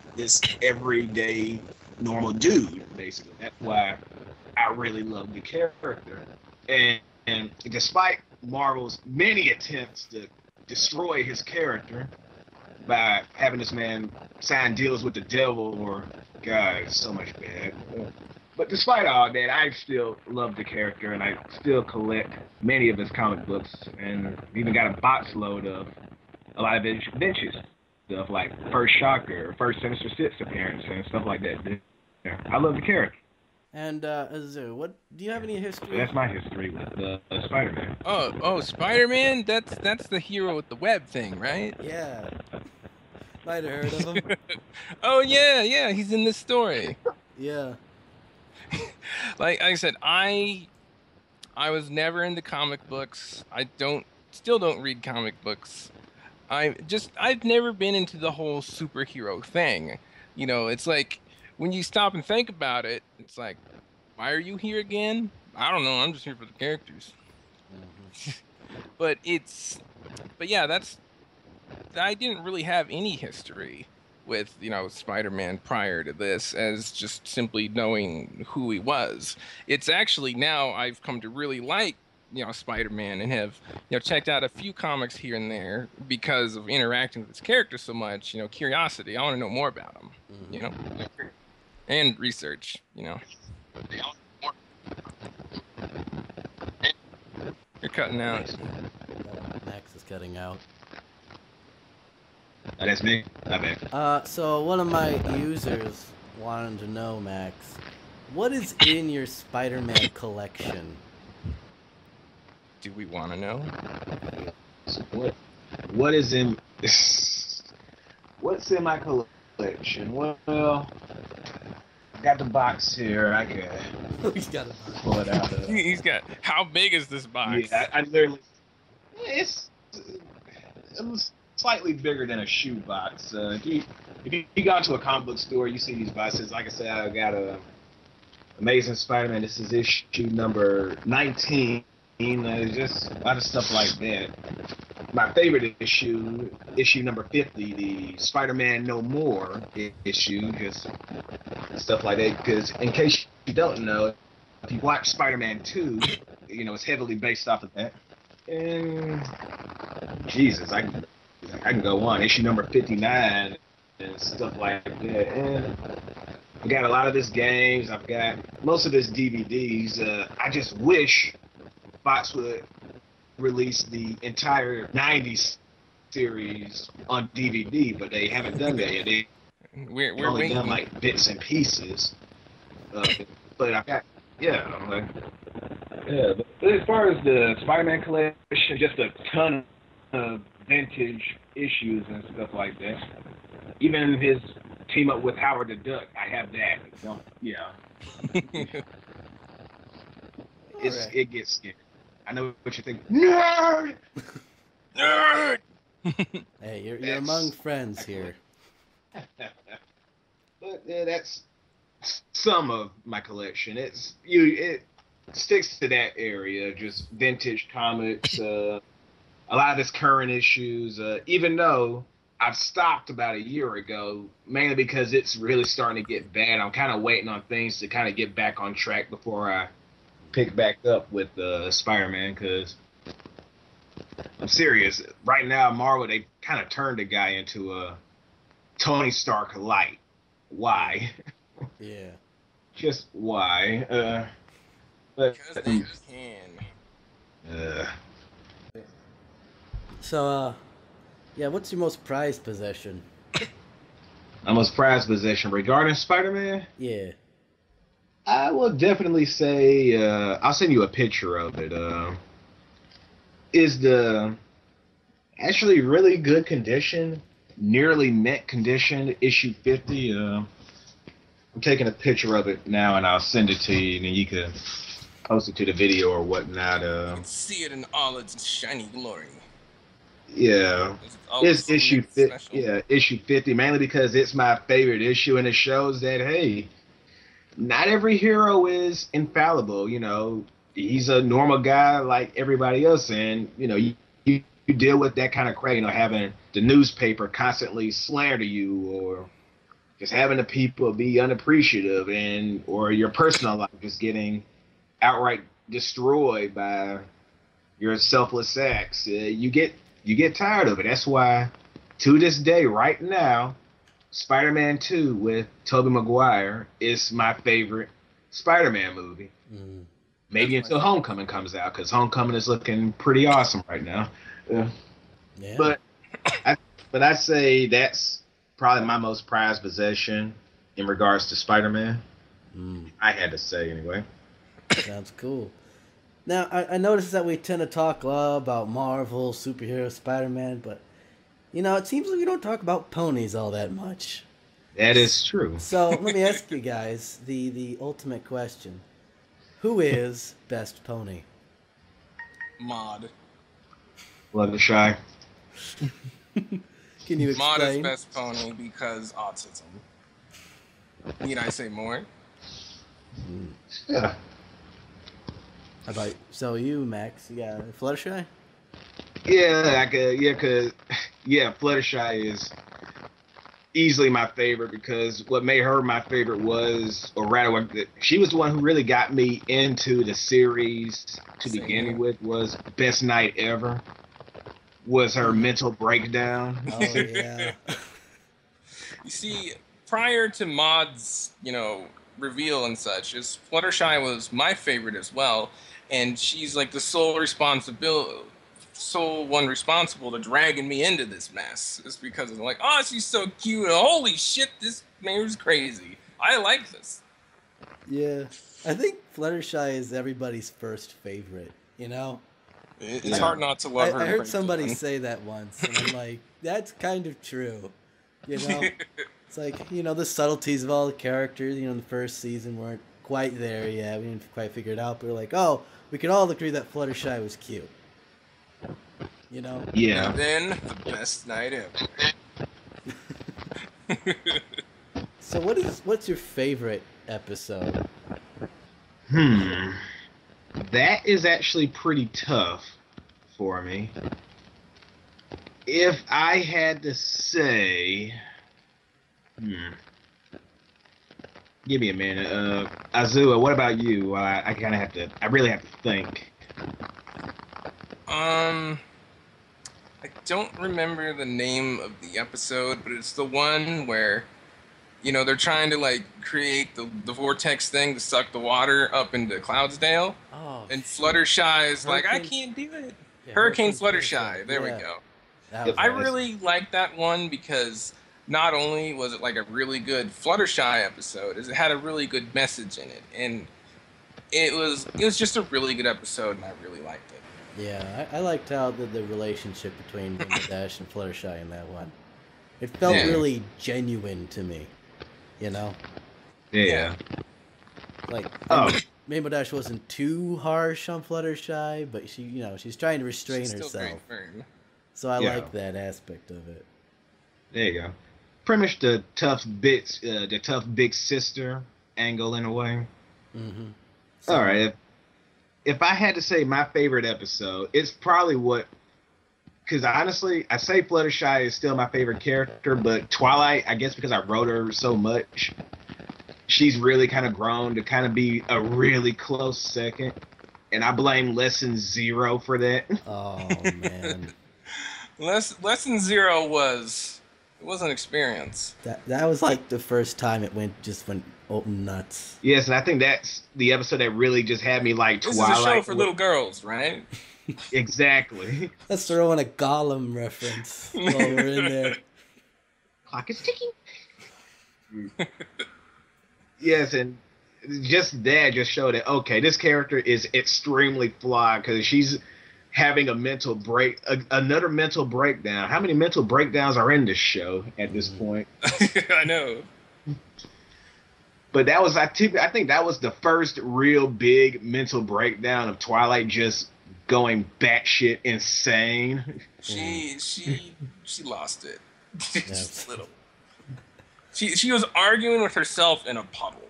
normal dude, basically. That's why I really love the character. And despite Marvel's many attempts to destroy his character by having this man sign deals with the devil, or God, so much bad. But despite all that, I still love the character, and I still collect many of his comic books, and even got a box load of a lot of his adventures, stuff like First Shocker, First Sinister Six appearance, and stuff like that. Yeah, I love the character. And what do you have any history? That's my history with Spider-Man. Oh, Spider-Man? That's the hero with the web thing, right? Yeah. Might have heard of him. Oh yeah, he's in this story. Yeah. Like I said, I was never into comic books. I still don't read comic books. I've never been into the whole superhero thing. You know, it's like when you stop and think about it, it's like, why are you here again? I don't know. I'm just here for the characters. Mm-hmm. But yeah, I didn't really have any history with, Spider-Man prior to this, as just simply knowing who he was. It's actually now I've come to really like, Spider-Man, and have, checked out a few comics here and there because of interacting with his character so much, curiosity. I want to know more about him, Mm-hmm. And research, You're cutting out. Max is cutting out. That's me. My bad. So one of my users wanted to know, Max, what is in your Spider-Man collection? Do we want to know? What is in what's in my collection? Well, I got the box here. I can He's got a box. pull it out. He's got. How big is this box? Yeah, I literally. It's it was slightly bigger than a shoebox. If you go to a comic book store, you see these boxes. Like I said, I got a Amazing Spider-Man. This is issue number 19. Just a lot of stuff like that. My favorite issue number 50, the Spider-Man No More issue, just stuff like that. Because in case you don't know, if you watch Spider-Man 2, it's heavily based off of that. And Jesus, I can go on. Issue number 59 and stuff like that. And I've got a lot of his games. I've got most of his DVDs. I just wish Fox would release the entire 90s series on DVD, but they haven't done that yet. We're only done like bits and pieces. But I got, but as far as the Spider-Man collection, just a ton of vintage issues and stuff like that. Even his team up with Howard the Duck, I have that. So, it gets scary. I know what you think. Nerd! Nerd! Hey, you're among friends here. But that's some of my collection. It sticks to that area, just vintage comics, a lot of his current issues, even though I've stopped about a year ago, mainly because it's really starting to get bad. I'm kind of waiting on things to kind of get back on track before I pick back up with Spider-Man, because I'm serious. Right now, Marvel, they kind of turned the guy into a Tony Stark light. Why? Yeah. Just why? Because they can. So, what's your most prized possession? My most prized possession regarding Spider-Man? Yeah. I will definitely say, I'll send you a picture of it. Is the actually really good condition, nearly mint condition, issue 50. I'm taking a picture of it now and I'll send it to you, and then you can post it to the video or whatnot. See it in all its shiny glory. Yeah, it's issue 50. Yeah, issue 50, mainly because it's my favorite issue, and it shows that, hey, not every hero is infallible. He's a normal guy like everybody else, and you deal with that kind of crap. Having the newspaper constantly slander you, or just having the people be unappreciative, or your personal life just getting outright destroyed by your selfless acts. You get tired of it. That's why, to this day, right now, Spider-Man 2 with Tobey Maguire is my favorite Spider-Man movie. Mm. Maybe until Homecoming comes out, because Homecoming is looking pretty awesome right now. Yeah. But I'd say that's probably my most prized possession in regards to Spider-Man. Mm. I had to say anyway. Sounds cool. Now, I noticed that we tend to talk a lot about Marvel, superhero, Spider-Man, but, it seems like we don't talk about ponies all that much. That is true. So, let me ask you guys the ultimate question. Who is best pony? Mod. Fluttershy. Can you explain? Mod is best pony because autism. Need I say more? Yeah. How about you, Max? You got Fluttershy? Yeah, Fluttershy is easily my favorite, because what made her my favorite was, or rather, she was the one who really got me into the series to begin with. Was Best Night Ever. Was her mental breakdown. Oh yeah. You see, prior to Mod's, reveal and such, Fluttershy was my favorite as well. And she's like the sole one responsible to dragging me into this mess. It's because I'm like, oh, she's so cute. Holy shit, this mayor's crazy. I like this. Yeah. I think Fluttershy is everybody's first favorite, It's hard not to love her. I heard somebody say that once, and I'm like, that's kind of true. It's like, the subtleties of all the characters, in the first season weren't quite there yet. We didn't quite figure it out, but we're like, oh, we can all agree that Fluttershy was cute. You know? Yeah. And then the best night ever. So what's your favorite episode? That is actually pretty tough for me. If I had to say, give me a minute. Azua, what about you? I really have to think. I don't remember the name of the episode, but it's the one where, they're trying to like create the vortex thing to suck the water up into Cloudsdale. Oh, and Fluttershy is like, I can't do it. Yeah, Hurricane Fluttershy. There we go. I really like that one because not only was it like a really good Fluttershy episode, it had a really good message in it, and it was just a really good episode, and I really liked it. Yeah, I liked how the relationship between Dash and Fluttershy in that one. It felt really genuine to me, you know? Yeah. Like, Rainbow Dash wasn't too harsh on Fluttershy, but she's trying to restrain herself. So I like that aspect of it. There you go. Pretty much the tough big sister angle in a way. Mm-hmm. All right. If I had to say my favorite episode, it's probably because honestly, I say Fluttershy is still my favorite character, but Twilight, I guess because I wrote her so much, she's really kind of grown to kind of be a really close second, and I blame Lesson 0 for that. Oh man, Lesson 0 was an experience. That was like the first time it went open nuts. Yes, and I think that's the episode that really just had me like Twilight. This is a show for little girls, right? Exactly. Let's throw in a Gollum reference while we're in there. Clock is ticking. Yes, and just that just showed that, okay, this character is extremely flawed because she's having a mental another mental breakdown. How many mental breakdowns are in this show at this point? I know. But that was, I think that was the first real big mental breakdown of Twilight just going batshit insane. She lost it. Just a little. She was arguing with herself in a puddle.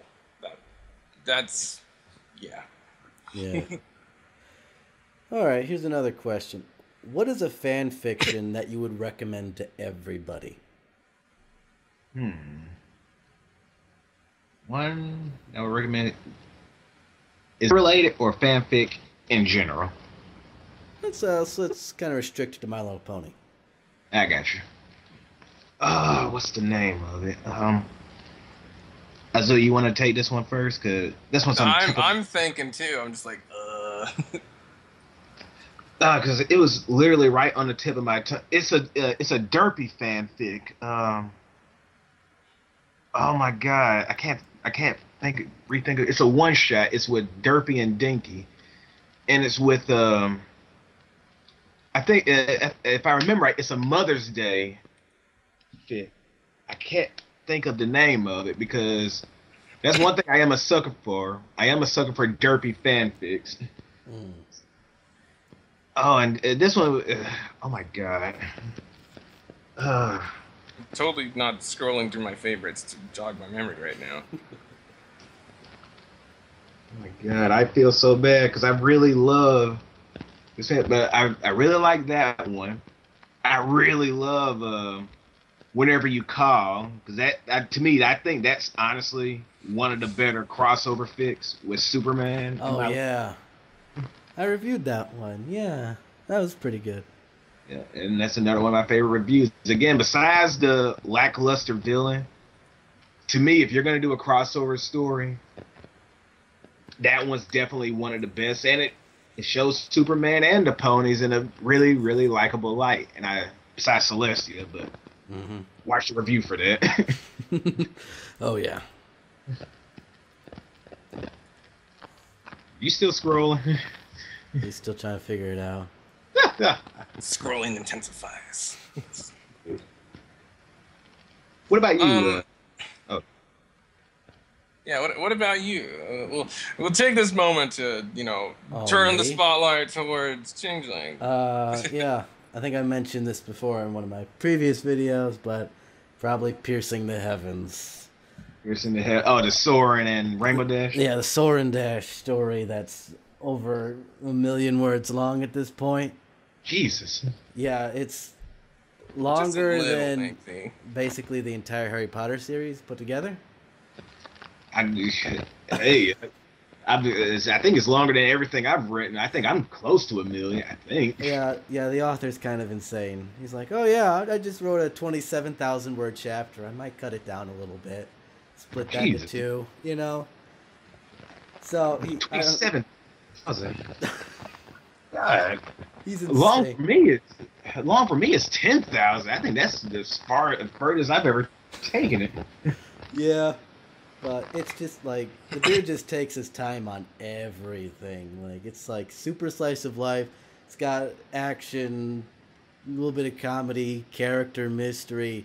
That's Yeah. All right, here's another question. What is a fan fiction that you would recommend to everybody? One I would recommend is related or fanfic in general. Let's kind of restrict it to My Little Pony. I got you. What's the name of it? So you want to take this one first? Cause this one's I'm thinking too. I'm just like, because it was literally right on the tip of my tongue. It's a derpy fanfic. Oh my god, I can't rethink it. It's a one shot. It's with Derpy and Dinky, and it's with I think if I remember right, it's a Mother's Day fic. I can't think of the name of it because that's one thing I am a sucker for. I am a sucker for derpy fanfics. Oh, and this one, oh my god. Totally not scrolling through my favorites to jog my memory right now. Oh my god, I feel so bad because I really love this, but I really like that one. I really love Whenever You Call, because that to me, I think that's honestly one of the better crossover fics with Superman. Oh yeah, I reviewed that one. Yeah, that was pretty good. Yeah, and that's another one of my favorite reviews. Again, besides the lackluster villain, to me, if you're going to do a crossover story, that one's definitely one of the best. And it shows Superman and the ponies in a really, really likable light. And besides Celestia, but watch the review for that. Oh, yeah. You still scrolling? He's still trying to figure it out. Scrolling intensifies. What about you? Yeah, what about you? We'll take this moment to turn the spotlight towards Changeling. Yeah. I think I mentioned this before in one of my previous videos, but probably Piercing the Heavens. Piercing the head. Oh, the Soarin' and Rainbow Dash? Yeah, the Soarin' Dash story that's over 1 million words long at this point. Jesus. Yeah, it's longer than lengthy. basically the entire Harry Potter series put together. I think it's longer than everything I've written. I think I'm close to 1 million, I think. Yeah, the author's kind of insane. He's like, oh yeah, I just wrote a 27,000 word chapter. I might cut it down a little bit. Split that into 2, you know? So, 27,000. God. He's insane. Long for me is 10,000. I think that's as far as I've ever taken it. Yeah. But it's just like, the dude just takes his time on everything. Like, it's like super slice of life. It's got action, a little bit of comedy, character, mystery.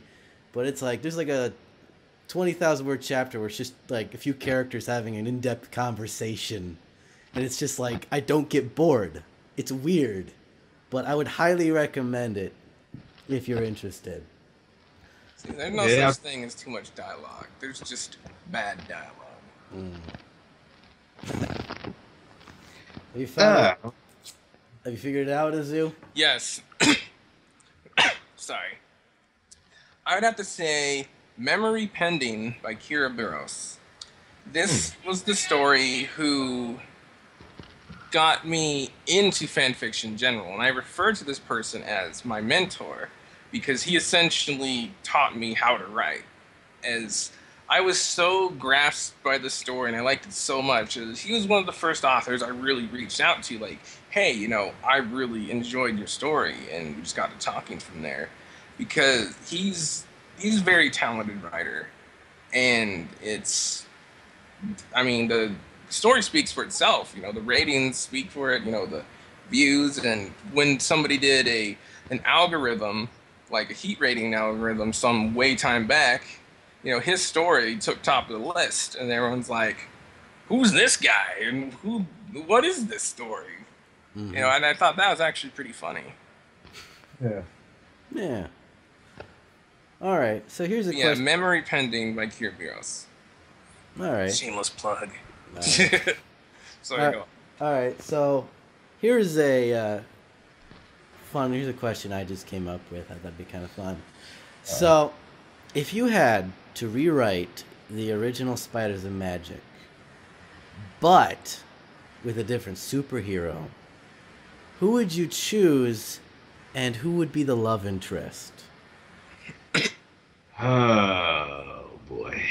But it's like, there's like a 20,000 word chapter where it's just like a few characters having an in-depth conversation. And it's just like, I don't get bored. It's weird. But I would highly recommend it if you're interested. See, there's no such thing as too much dialogue. There's just bad dialogue. Have you figured it out, Azu? Yes. Sorry. I would have to say Memory Pending by Kira Burros. This was the story who got me into fanfiction in general, and I refer to this person as my mentor because he essentially taught me how to write. As I was so grasped by the story and I liked it so much, as he was one of the first authors I really reached out to, like, hey, you know, I really enjoyed your story, and we just got to talking from there because he's a very talented writer, and the story speaks for itself. You know, the ratings speak for it, you know, the views, and when somebody did an algorithm, like a heat rating algorithm some way time back, you know, his story took top of the list, and everyone's like, who's this guy, and what is this story? Mm-hmm. You know, and I thought that was actually pretty funny. Yeah. All right, so here's a question. Memory Pending by Kira Burros. All right. Shameless plug. Sorry, go on. All right, so here's a question I just came up with. I thought it'd be kind of fun. So, if you had to rewrite the original Spiders of Magic, but with a different superhero, who would you choose, and who would be the love interest? Oh boy.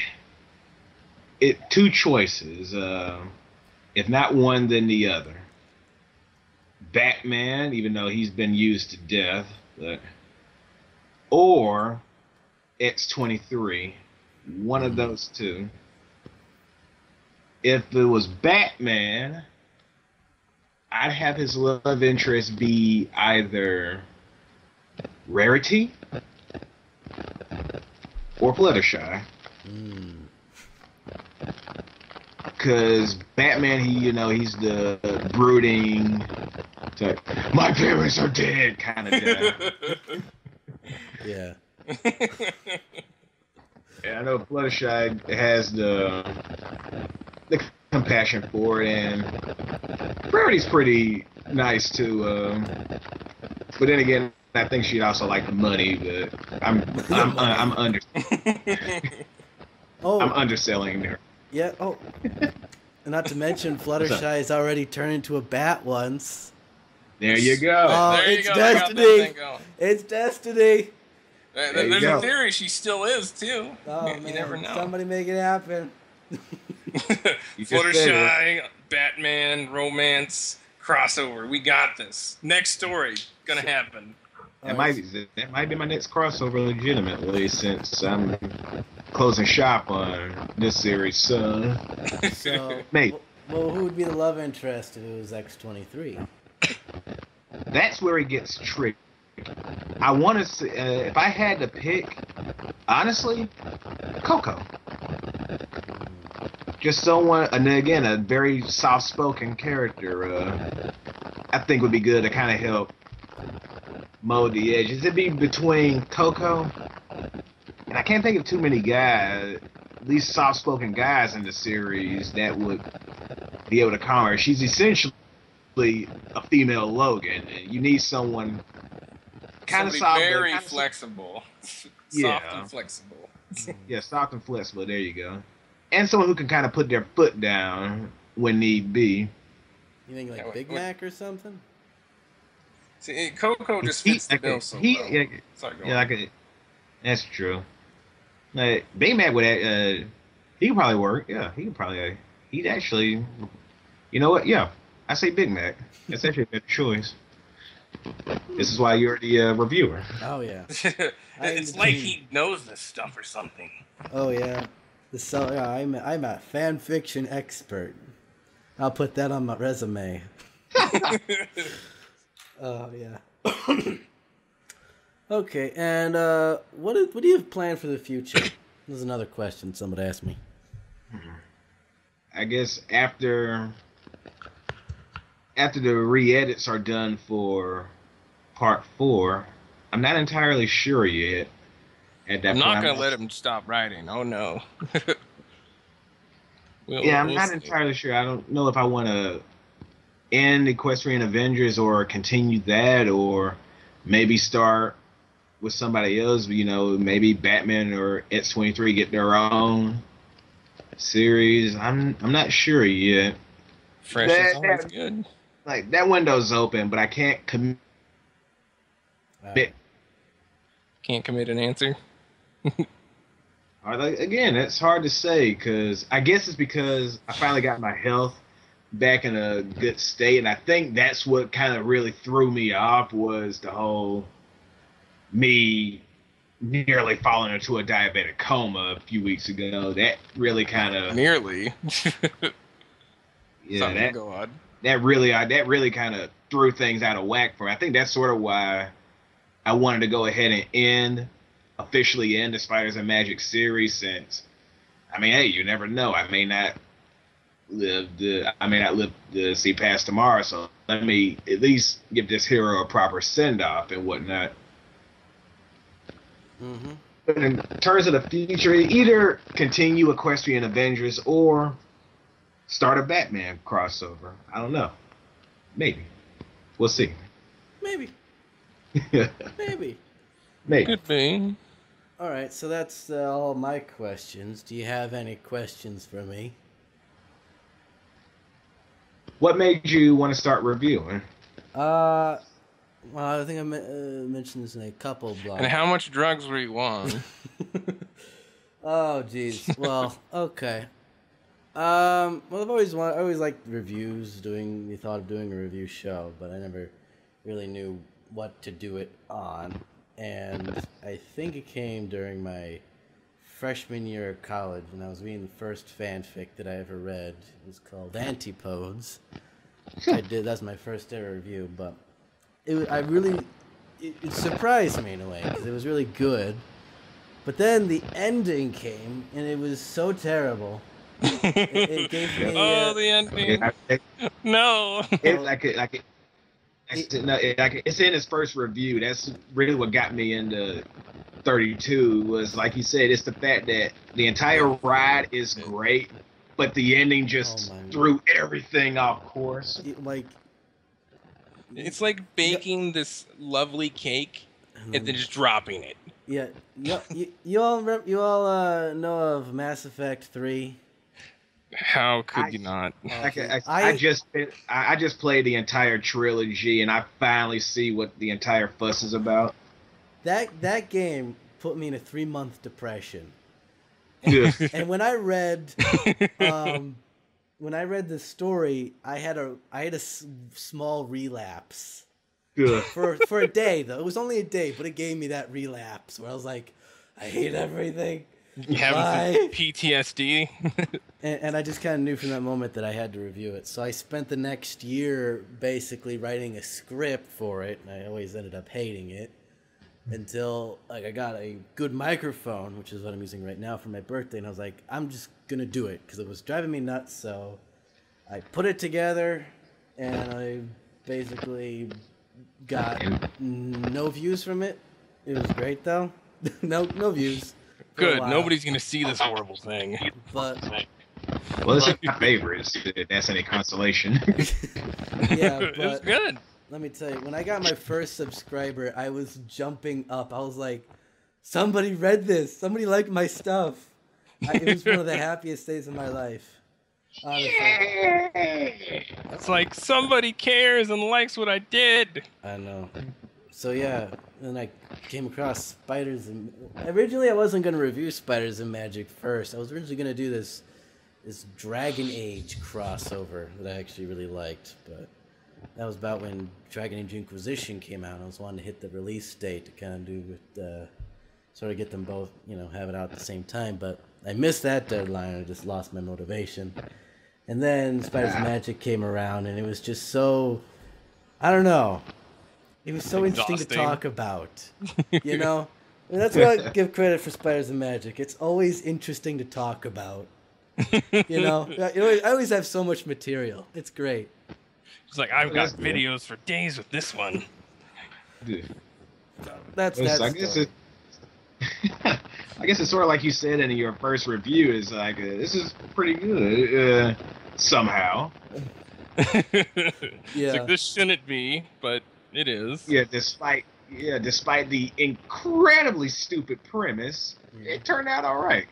Two choices. If not one, then the other. Batman, even though he's been used to death, or X-23. One of those two. If it was Batman, I'd have his love interest be either Rarity or Fluttershy. Because Batman, he's the brooding, type, my parents are dead kind of guy. Yeah. Yeah, I know Fluttershy has the compassion for it, and Rarity's pretty nice too. But then again, I think she'd also like the money. But I'm underselling her. Yeah. Oh, not to mention Fluttershy has already turned into a bat once. There you go. Oh, it's destiny. It's destiny. There's a theory she still is too. Oh, you never know. Somebody make it happen. Fluttershy, Batman, romance, crossover. We got this. Next story gonna happen. That might be my next crossover legitimately, since I'm closing shop on this series. So maybe. Well, who would be the love interest if it was X-23? That's where it gets tricky. I want to say, if I had to pick, honestly, Coco. Just someone, and again, a very soft-spoken character. I think would be good to kind of help mold the edges. It'd be between Coco, and I can't think of too many guys, at least soft-spoken guys in the series that would be able to calm her. She's essentially a female Logan, and you need someone kind of soft, very flexible, soft and flexible. Yeah, soft and flexible. There you go. And someone who can kind of put their foot down when need be. You think like Big Mac or something? See, Coco just fits the bill so well. Yeah, that's true. Like, Big Mac would, he could probably work. Yeah, he could probably. He'd actually. You know what? Yeah, I say Big Mac. That's actually a better choice. This is why you're the reviewer. Oh yeah. It's like he knows this stuff or something. Oh yeah. I'm a fan fiction expert. I'll put that on my resume. Oh yeah. Okay, and what do you have planned for the future? This is another question somebody asked me. I guess after the re-edits are done for part 4, I'm not entirely sure yet. At that I'm point, not going to let him stop writing. Oh, no. I'm not entirely sure. I don't know if I want to end Equestrian Avengers or continue that, or maybe start with somebody else. You know, maybe Batman or X-23 get their own series. I'm not sure yet. Fresh is always good. Like, that window's open, but I can't commit. Can't commit an answer? Again, it's hard to say, because I guess it's because I finally got my health back in a good state, and I think that's what kind of really threw me off, was the whole me nearly falling into a diabetic coma a few weeks ago. That really kind of... Nearly? Yeah, that really kind of threw things out of whack for me. I think that's sort of why I wanted to go ahead and officially end the Spiders and Magic series, since, I mean, hey, you never know. I may not live to see past tomorrow, so let me at least give this hero a proper send-off and whatnot. Mm-hmm. But in terms of the future, either continue Equestrian Avengers or start a Batman crossover. I don't know. Maybe. We'll see. Maybe. Maybe. Could be. All right, so that's all my questions. Do you have any questions for me? What made you want to start reviewing? Well, I think I mentioned this in a couple blogs. And how much drugs were you on? Oh, jeez. Well, okay. Well, I always liked reviews. The thought of doing a review show, but I never really knew what to do it on. And I think it came during my freshman year of college, and I was reading the first fanfic that I ever read. It was called Antipodes. That's my first ever review, but it surprised me in a way, because it was really good. But then the ending came, and it was so terrible. It gave me the ending. No. It's in his first review. That's really what got me into 32. Was, like you said, it's the fact that the entire ride is great, but the ending just threw everything off course. It's like baking this lovely cake and then just dropping it. Yeah, you all know of Mass Effect 3? How could you not? I just played the entire trilogy, and I finally see what the entire fuss is about. That game put me in a 3-month depression. Yeah. And when I read the story, I had a small relapse. Yeah. For a day though. It was only a day, but it gave me that relapse where I was like, I hate everything. You have PTSD. and I just kind of knew from that moment that I had to review it. So I spent the next year basically writing a script for it, and I always ended up hating it until I got a good microphone, which is what I'm using right now for my birthday, and I was like, I'm just going to do it because it was driving me nuts. So I put it together, and I basically got no views from it. It was great though. no views. Good. Nobody's gonna see this horrible thing. But well, it's my favorite. That's any consolation. yeah, but It was good. let me tell you, when I got my first subscriber, I was jumping up. I was like, somebody read this. Somebody liked my stuff. It was one of the happiest days of my life. Honestly. It's like somebody cares and likes what I did. I know. So yeah, then I came across Spiders and originally I wasn't gonna review Spiders and Magic first. I was originally gonna do this Dragon Age crossover that I actually really liked, but that was about when Dragon Age Inquisition came out. I was wanting to hit the release date to kind of do with sort of get them both, have it out at the same time. But I missed that deadline. I just lost my motivation. And then Spiders and Magic came around, and it was just so, I don't know. It was so interesting to talk about, And that's why I give credit for Spiders and Magic. It's always interesting to talk about, I always have so much material. It's great. It's like, I've got videos for days with this one. That's I guess it's sort of like you said in your first review. Is like this is pretty good somehow. It's like, this shouldn't be, but it is. Yeah, despite the incredibly stupid premise, it turned out all right.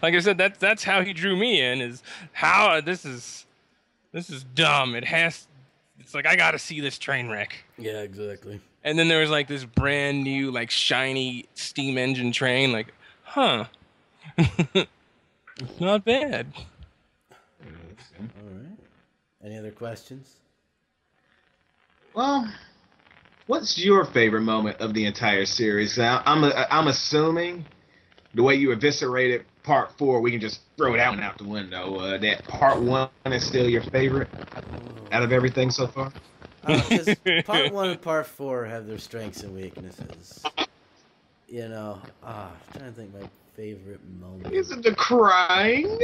Like I said, that's how he drew me in. Is how this is dumb. It's like, I gotta see this train wreck. Yeah, exactly. And then there was like this brand new, like, shiny steam engine train. Like, not bad. All right. Any other questions? Well, what's your favorite moment of the entire series? Now, I'm assuming the way you eviscerated part 4, we can just throw it out the window. That part 1 is still your favorite out of everything so far? Because part 1 and part 4 have their strengths and weaknesses. I'm trying to think my favorite moment. Is it the crying?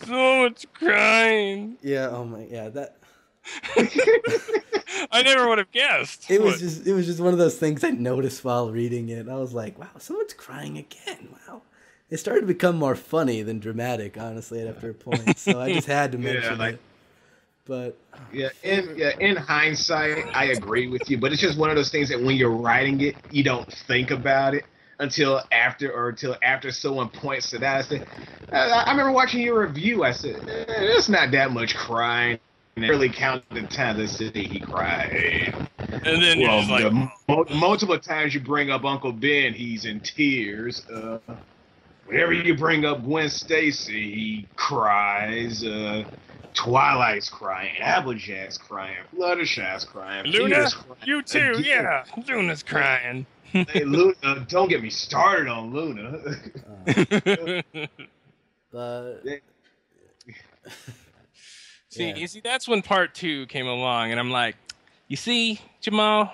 So much crying. Yeah, oh my, yeah, that... I never would have guessed. It was just one of those things I noticed while reading it. I was like, wow, someone's crying again. Wow. It started to become more funny than dramatic, honestly, after a point. So I just had to mention it. But in hindsight, I agree with you. But it's just one of those things that when you're writing it, you don't think about it until after someone points to that. I remember watching your review. I said, there's not that much crying. And really counted the time the city he cried. And then multiple times you bring up Uncle Ben, he's in tears. Whenever you bring up Gwen Stacy, he cries. Twilight's crying, Applejack's crying, Fluttershy's crying, Luna, crying. you too, yeah. Luna's crying. Hey, Luna, don't get me started on Luna. but you see, that's when part 2 came along, and I'm like, you see, Jamal,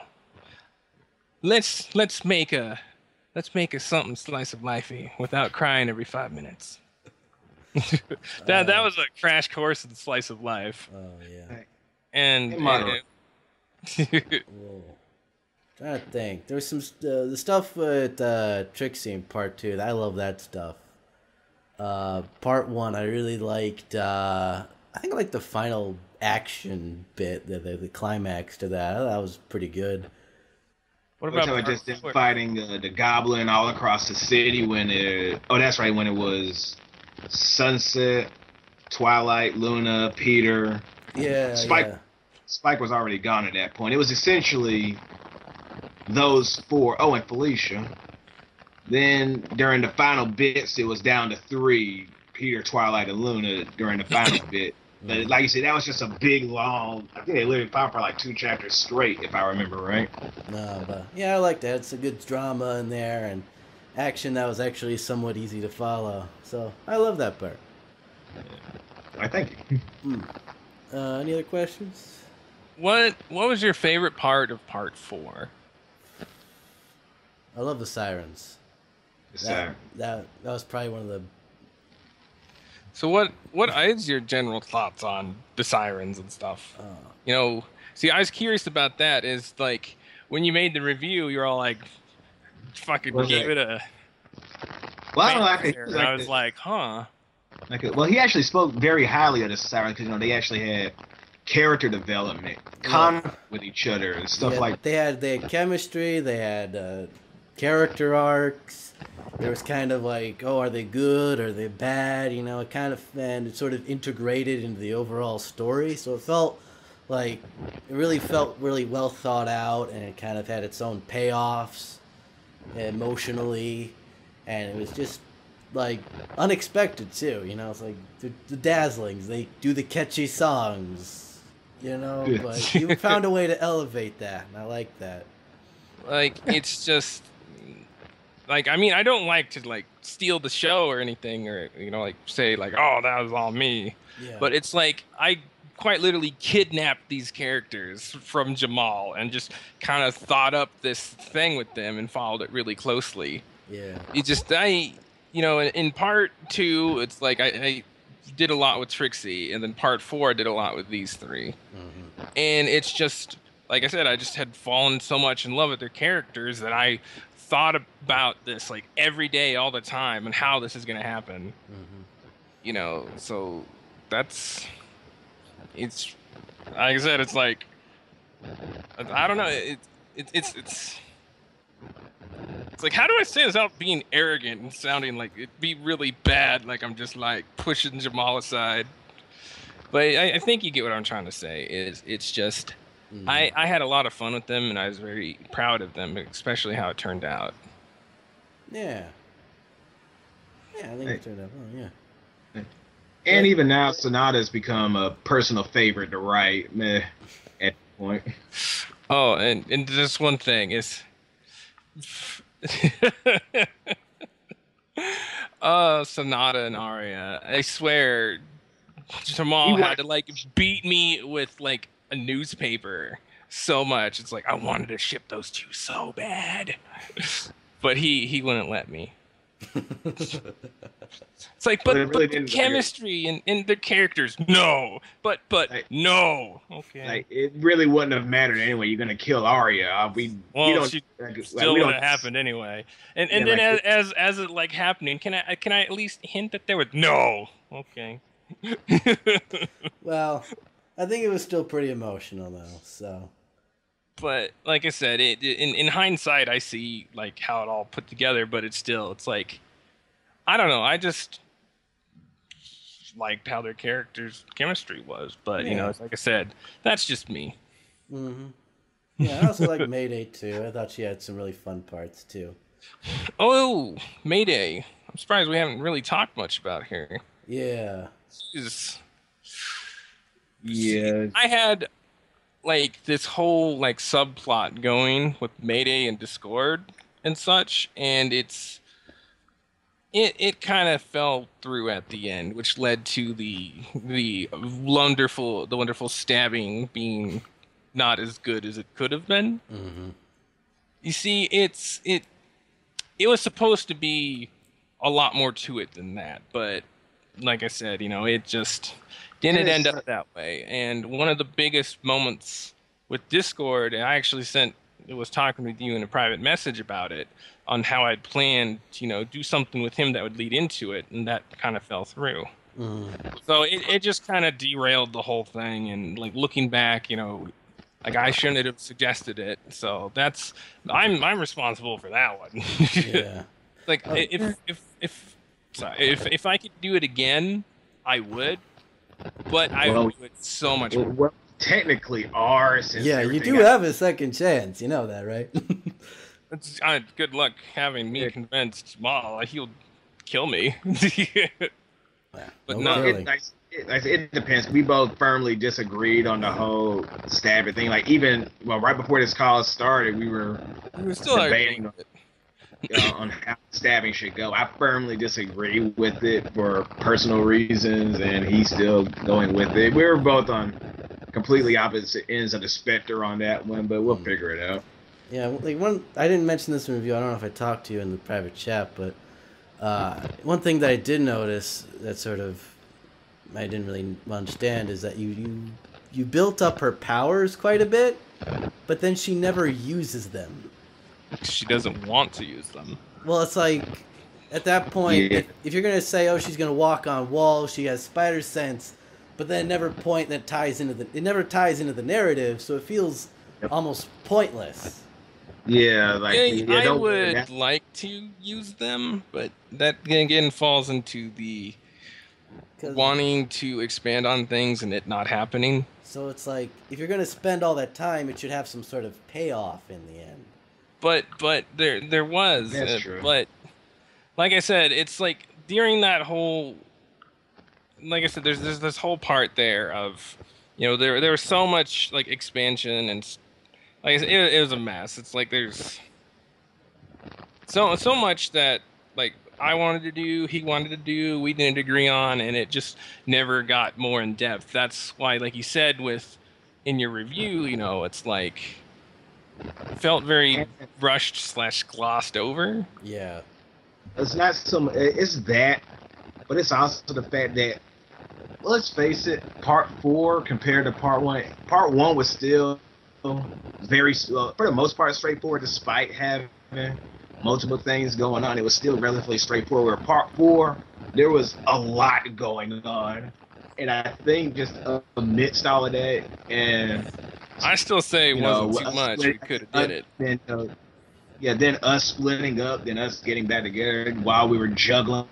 let's make a something slice of lifey without crying every 5 minutes. that was a crash course in slice of life. Oh yeah. And Whoa. Trying to think. There's some the stuff with Trixie in part 2. I love that stuff. Part 1, I really liked. I think I liked the final action bit, the climax to that. I thought that was pretty good. What about just fighting the goblin all across the city when that's right, when it was Sunset, Twilight, Luna, Peter. Yeah, Spike was already gone at that point. It was essentially those 4. Oh, and Felicia. Then during the final bits, it was down to 3. Peter, Twilight, and Luna during the final bit. But like you said, that was just a big, long... I think they literally fought for like 2 chapters straight, if I remember right. No, but yeah, I like that. It's a good drama in there and action that was actually somewhat easy to follow. So I love that part. I thank you. Any other questions? What was your favorite part of part 4? I love the sirens. That was probably one of the So what is your general thoughts on the sirens and stuff? You know, see, I was curious about that. Is like when you made the review, you're all like, fucking gave it a. Well, I don't know. And I was like, huh. Well, he actually spoke very highly of the sirens because they actually had character development, conflict with each other, and stuff like. They had chemistry. They had character arcs. There was kind of like, oh, are they good? Are they bad? You know, it sort of integrated into the overall story. So it felt really well thought out, and it kind of had its own payoffs emotionally, and it was just like unexpected too. You know, it's like the Dazzlings. They do the catchy songs, you know, but you found a way to elevate that, and I like that. Like, it's just. Like, I mean, I don't like to, like, steal the show or anything or, you know, like, say, like, oh, that was all me. Yeah. But it's like, I quite literally kidnapped these characters from Jamal and just kind of thought up this thing with them and followed it really closely. Yeah. You know, in part 2, it's like I did a lot with Trixie, and then part 4, I did a lot with these 3. Mm-hmm. And it's just, like I said, I just had fallen so much in love with their characters that I thought about this like every day, all the time, and how this is going to happen. Mm-hmm. You know, so it's like I said, it's like I don't know, it's like, how do I say this without being arrogant and sounding like it'd be really bad, like I'm just like pushing Jamal aside? But I think you get what I'm trying to say. It's just. Mm-hmm. I had a lot of fun with them, and I was very proud of them, especially how it turned out. Yeah. Yeah, I think it turned out well, yeah. And even now, Sonata's become a personal favorite to write at this point. Oh, and just one thing is... Sonata and Aria. I swear, Jamal had to, like, beat me with, like, a newspaper so much. It's like, I wanted to ship those two so bad, but he wouldn't let me. It's like, but the chemistry and the characters, no, but like, no. Okay, like, it really wouldn't have mattered anyway. You're gonna kill Arya. We don't. Still would have happened anyway. And then like, as it like happening, can I at least hint that there was no? Okay. Well, I think it was still pretty emotional though. So. But like I said, in hindsight, I see like how it all put together. But it's like, I don't know. I just liked how their characters' chemistry was. But you know, like I said, that's just me. Mm-hmm. Yeah, I also like Mayday too. I thought she had some really fun parts too. Oh, Mayday! I'm surprised we haven't really talked much about her. Yeah. Yeah. I had like this whole like subplot going with Mayday and Discord and such, and it kind of fell through at the end, which led to the wonderful stabbing being not as good as it could have been. Mm-hmm. You see, it was supposed to be a lot more to it than that, but like I said, you know, it just didn't end up that way. And one of the biggest moments with Discord, and I actually was talking with you in a private message about it, on how I'd planned to, you know, do something with him that would lead into it, and that kind of fell through. So it just kind of derailed the whole thing, and like looking back, you know, like I shouldn't have suggested it. So I'm responsible for that one. Yeah. Like if I could do it again, I would, but I would do it so much more. Well, technically ours. Yeah, you do have a second chance. You know that, right? It's good luck having me convinced Jamal. He'll kill me. But no. It depends. We both firmly disagreed on the whole stabbing thing. Like, even right before this call started, we were still debating on how stabbing should go. I firmly disagree with it for personal reasons, and he's still going with it. We were both on completely opposite ends of the spectrum on that one, but we'll figure it out. Yeah, like I didn't mention this in review. I don't know if I talked to you in the private chat, but one thing that I did notice that sort of I didn't really understand is that you built up her powers quite a bit, but then she never uses them. She doesn't want to use them. Well, it's like at that point, if you're gonna say, oh, she's gonna walk on walls, she has spider sense, but then never ties into the narrative, so it feels almost pointless. Yeah, like I would like to use them, but that again falls into the wanting to expand on things and it not happening. So it's like if you're gonna spend all that time, it should have some sort of payoff in the end. But there was. That's true. But like I said, it's like during that whole. Like I said, there's this whole part there of, there was so much like expansion and, like I said, it was a mess. It's like there's so much that like I wanted to do, he wanted to do, we didn't agree on, and it just never got more in depth. That's why, like you said, in your review, it's like felt very rushed / glossed over. Yeah, it's not it's that, but it's also the fact that, let's face it, part 4 compared to part 1. Part 1 was still very, for the most part, straightforward, despite having multiple things going on. It was still relatively straightforward. Where part 4, there was a lot going on, and I think just amidst all of that, and I still say it wasn't too much. We could have did it. Then us splitting up, then us getting back together while we were juggling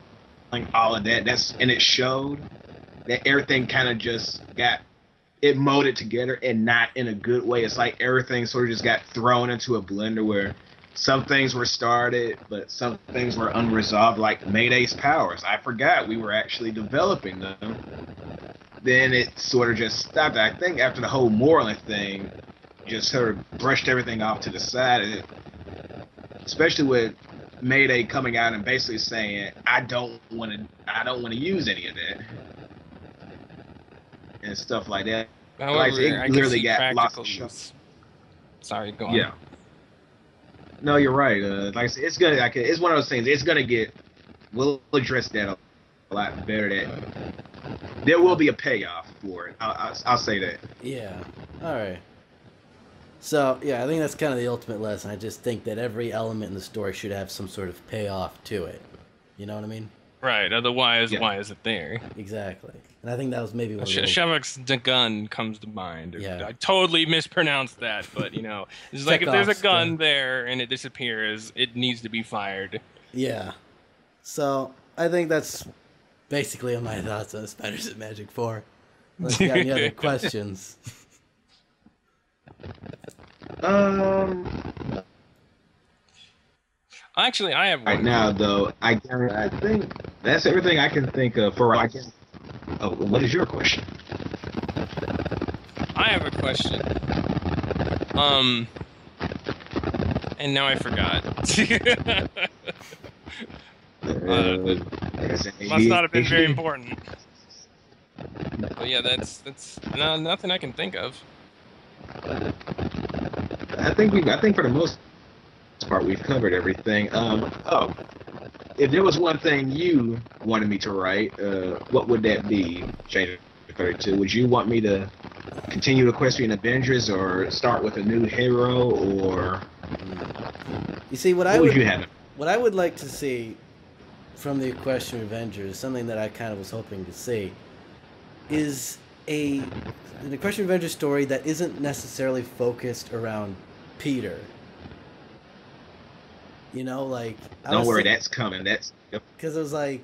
all of that. And it showed that everything kind of just it molded together, and not in a good way. It's like everything sort of just got thrown into a blender where some things were started, but some things were unresolved, like Mayday's powers. I forgot we were actually developing them. Then it sort of just stopped. I think after the whole Moreland thing, just sort of brushed everything off to the side. Especially with Mayday coming out and basically saying, I don't want to use any of that. And stuff like that. However, like, it literally got lots of shows. Sorry, go on. Yeah. No, you're right. Like I said, it's one of those things. We'll address that a lot better. That there will be a payoff for it. I'll say that. Yeah. All right. So yeah, I think that's kind of the ultimate lesson. I just think that every element in the story should have some sort of payoff to it. You know what I mean? Right. Otherwise, why is it there? Exactly. And I think that was maybe one of Shevik's gun comes to mind. Yeah. I totally mispronounced that, but it's like if there's a gun there and it disappears, it needs to be fired. Yeah. So I think that's basically my thoughts on Spiders of Magic 4. Unless you got any other questions. Actually, I have one. Right now, though, I think that's everything I can think of for. Oh, what is your question? I have a question. And now I forgot. Must not have been very important. But yeah, that's nothing I can think of. I think for the most part we've covered everything. If there was one thing you wanted me to write, what would that be, Changeling 32? Would you want me to continue Equestrian Avengers or start with a new hero, or you see what would you have? What I would like to see from the Equestrian Avengers, something that I kind of was hoping to see, is an Equestrian Avengers story that isn't necessarily focused around Peter. Don't worry, that's coming. That's because it was like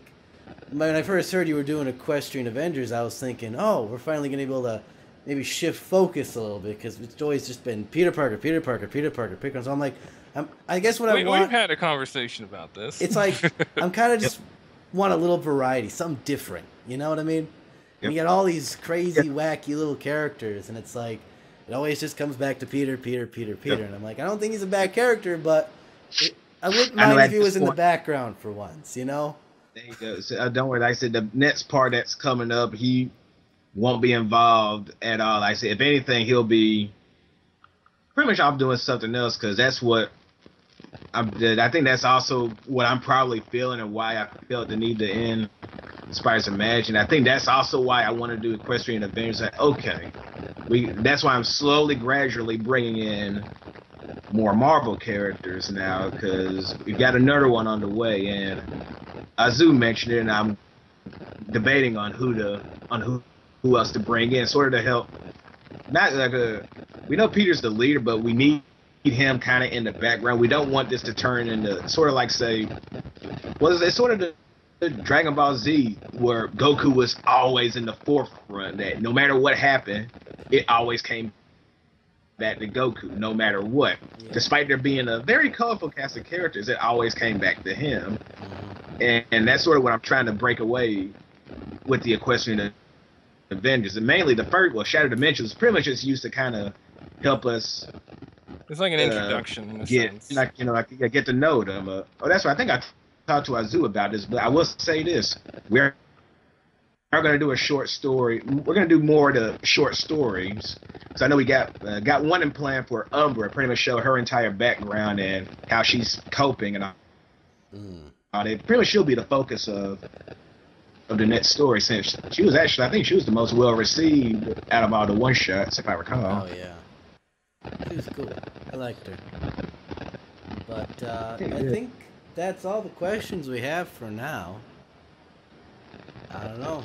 when I first heard you were doing Equestrian Avengers, I was thinking, oh, we're finally going to be able to maybe shift focus a little bit, because it's always just been Peter Parker. So I'm like, I guess what I want. We've had a conversation about this. It's like I'm kind of just want a little variety, something different. You know what I mean? Yep. You got all these crazy, wacky little characters, and it's like it always just comes back to Peter, and I'm like, I don't think he's a bad character, but I wouldn't mind if he was in the background for once, There you go. So, don't worry. Like I said, the next part that's coming up, he won't be involved at all. Like I said, if anything, he'll be pretty much off doing something else, because that's what I think that's also what I'm probably feeling, and why I felt the need to end Spiders Imagine. I think that's also why I want to do Equestrian Avengers. Like, okay, that's why I'm slowly, gradually bringing in more Marvel characters now, because we got another one on the way, and Azu mentioned it, and I'm debating on who else to bring in, sort of to help. Not like we know Peter's the leader, but we need him kind of in the background. We don't want this to turn into sort of like, say, it's sort of the Dragon Ball Z, where Goku was always in the forefront, that no matter what happened, it always came back to Goku, no matter what. Yeah. Despite there being a very colorful cast of characters, it always came back to him. And that's sort of what I'm trying to break away with the Equestrian Avengers. And mainly the first, Shattered Dimensions, pretty much just used to kind of help us. It's like an introduction in a sense. Get to know them. That's right. I think I talked to Azu about this, but I will say this: we're going to do a short story. We're going to do more of the short stories. So I know we got one in plan for Umbra, pretty much show her entire background and how she's coping and all. It pretty much she'll be the focus of the next story, since she was actually, I think she was the most well received out of all the one shots, if I recall. Oh yeah, she was cool. I liked her. But I think that's all the questions we have for now. I don't know.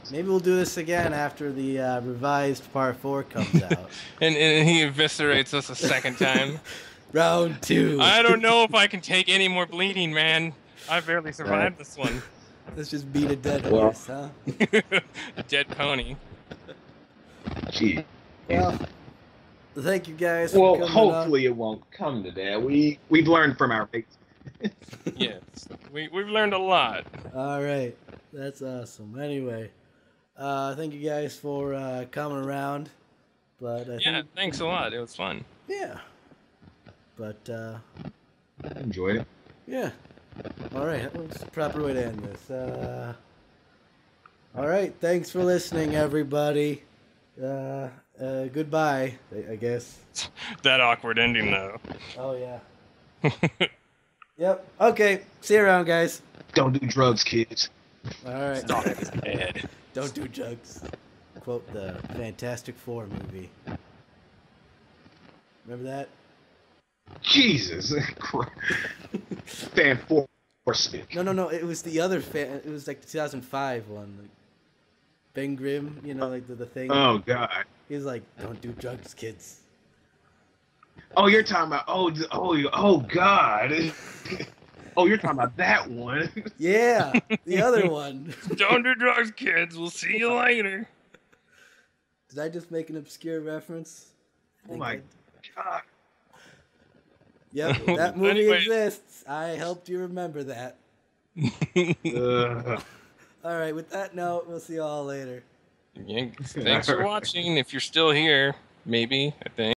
Maybe we'll do this again after the revised Part 4 comes out. and he eviscerates us a second time. Round 2. I don't know if I can take any more bleeding, man. I barely survived this one. Let's just beat a dead horse, huh? A dead pony. Gee. Well, thank you guys for coming hopefully it won't come to that. We've learned from our mates. Yes. We've learned a lot. All right. That's awesome. Anyway, thank you guys for coming around. But thanks a lot. It was fun. Yeah. But I enjoyed it. Yeah. All right. What's the proper way to end this? All right. Thanks for listening, everybody. Goodbye, I guess. That awkward ending, though. Oh, yeah. Yep. Okay. See you around, guys. Don't do drugs, kids. All right. Stop his head. Don't do drugs. Quote the Fantastic Four movie. Remember that? Jesus Christ. Fan Four. No. It was the other fan. It was like the 2005 one. Like Ben Grimm, like the thing. Oh, God. He was like, don't do drugs, kids. Oh, you're talking about, oh, God. Oh, you're talking about that one. Yeah, the other one. Don't do drugs, kids. We'll see you later. Did I just make an obscure reference? Oh, my God. Yep, that movie exists. I helped you remember that. All right, with that note, we'll see you all later. Yeah, thanks for watching. If you're still here, maybe, I think.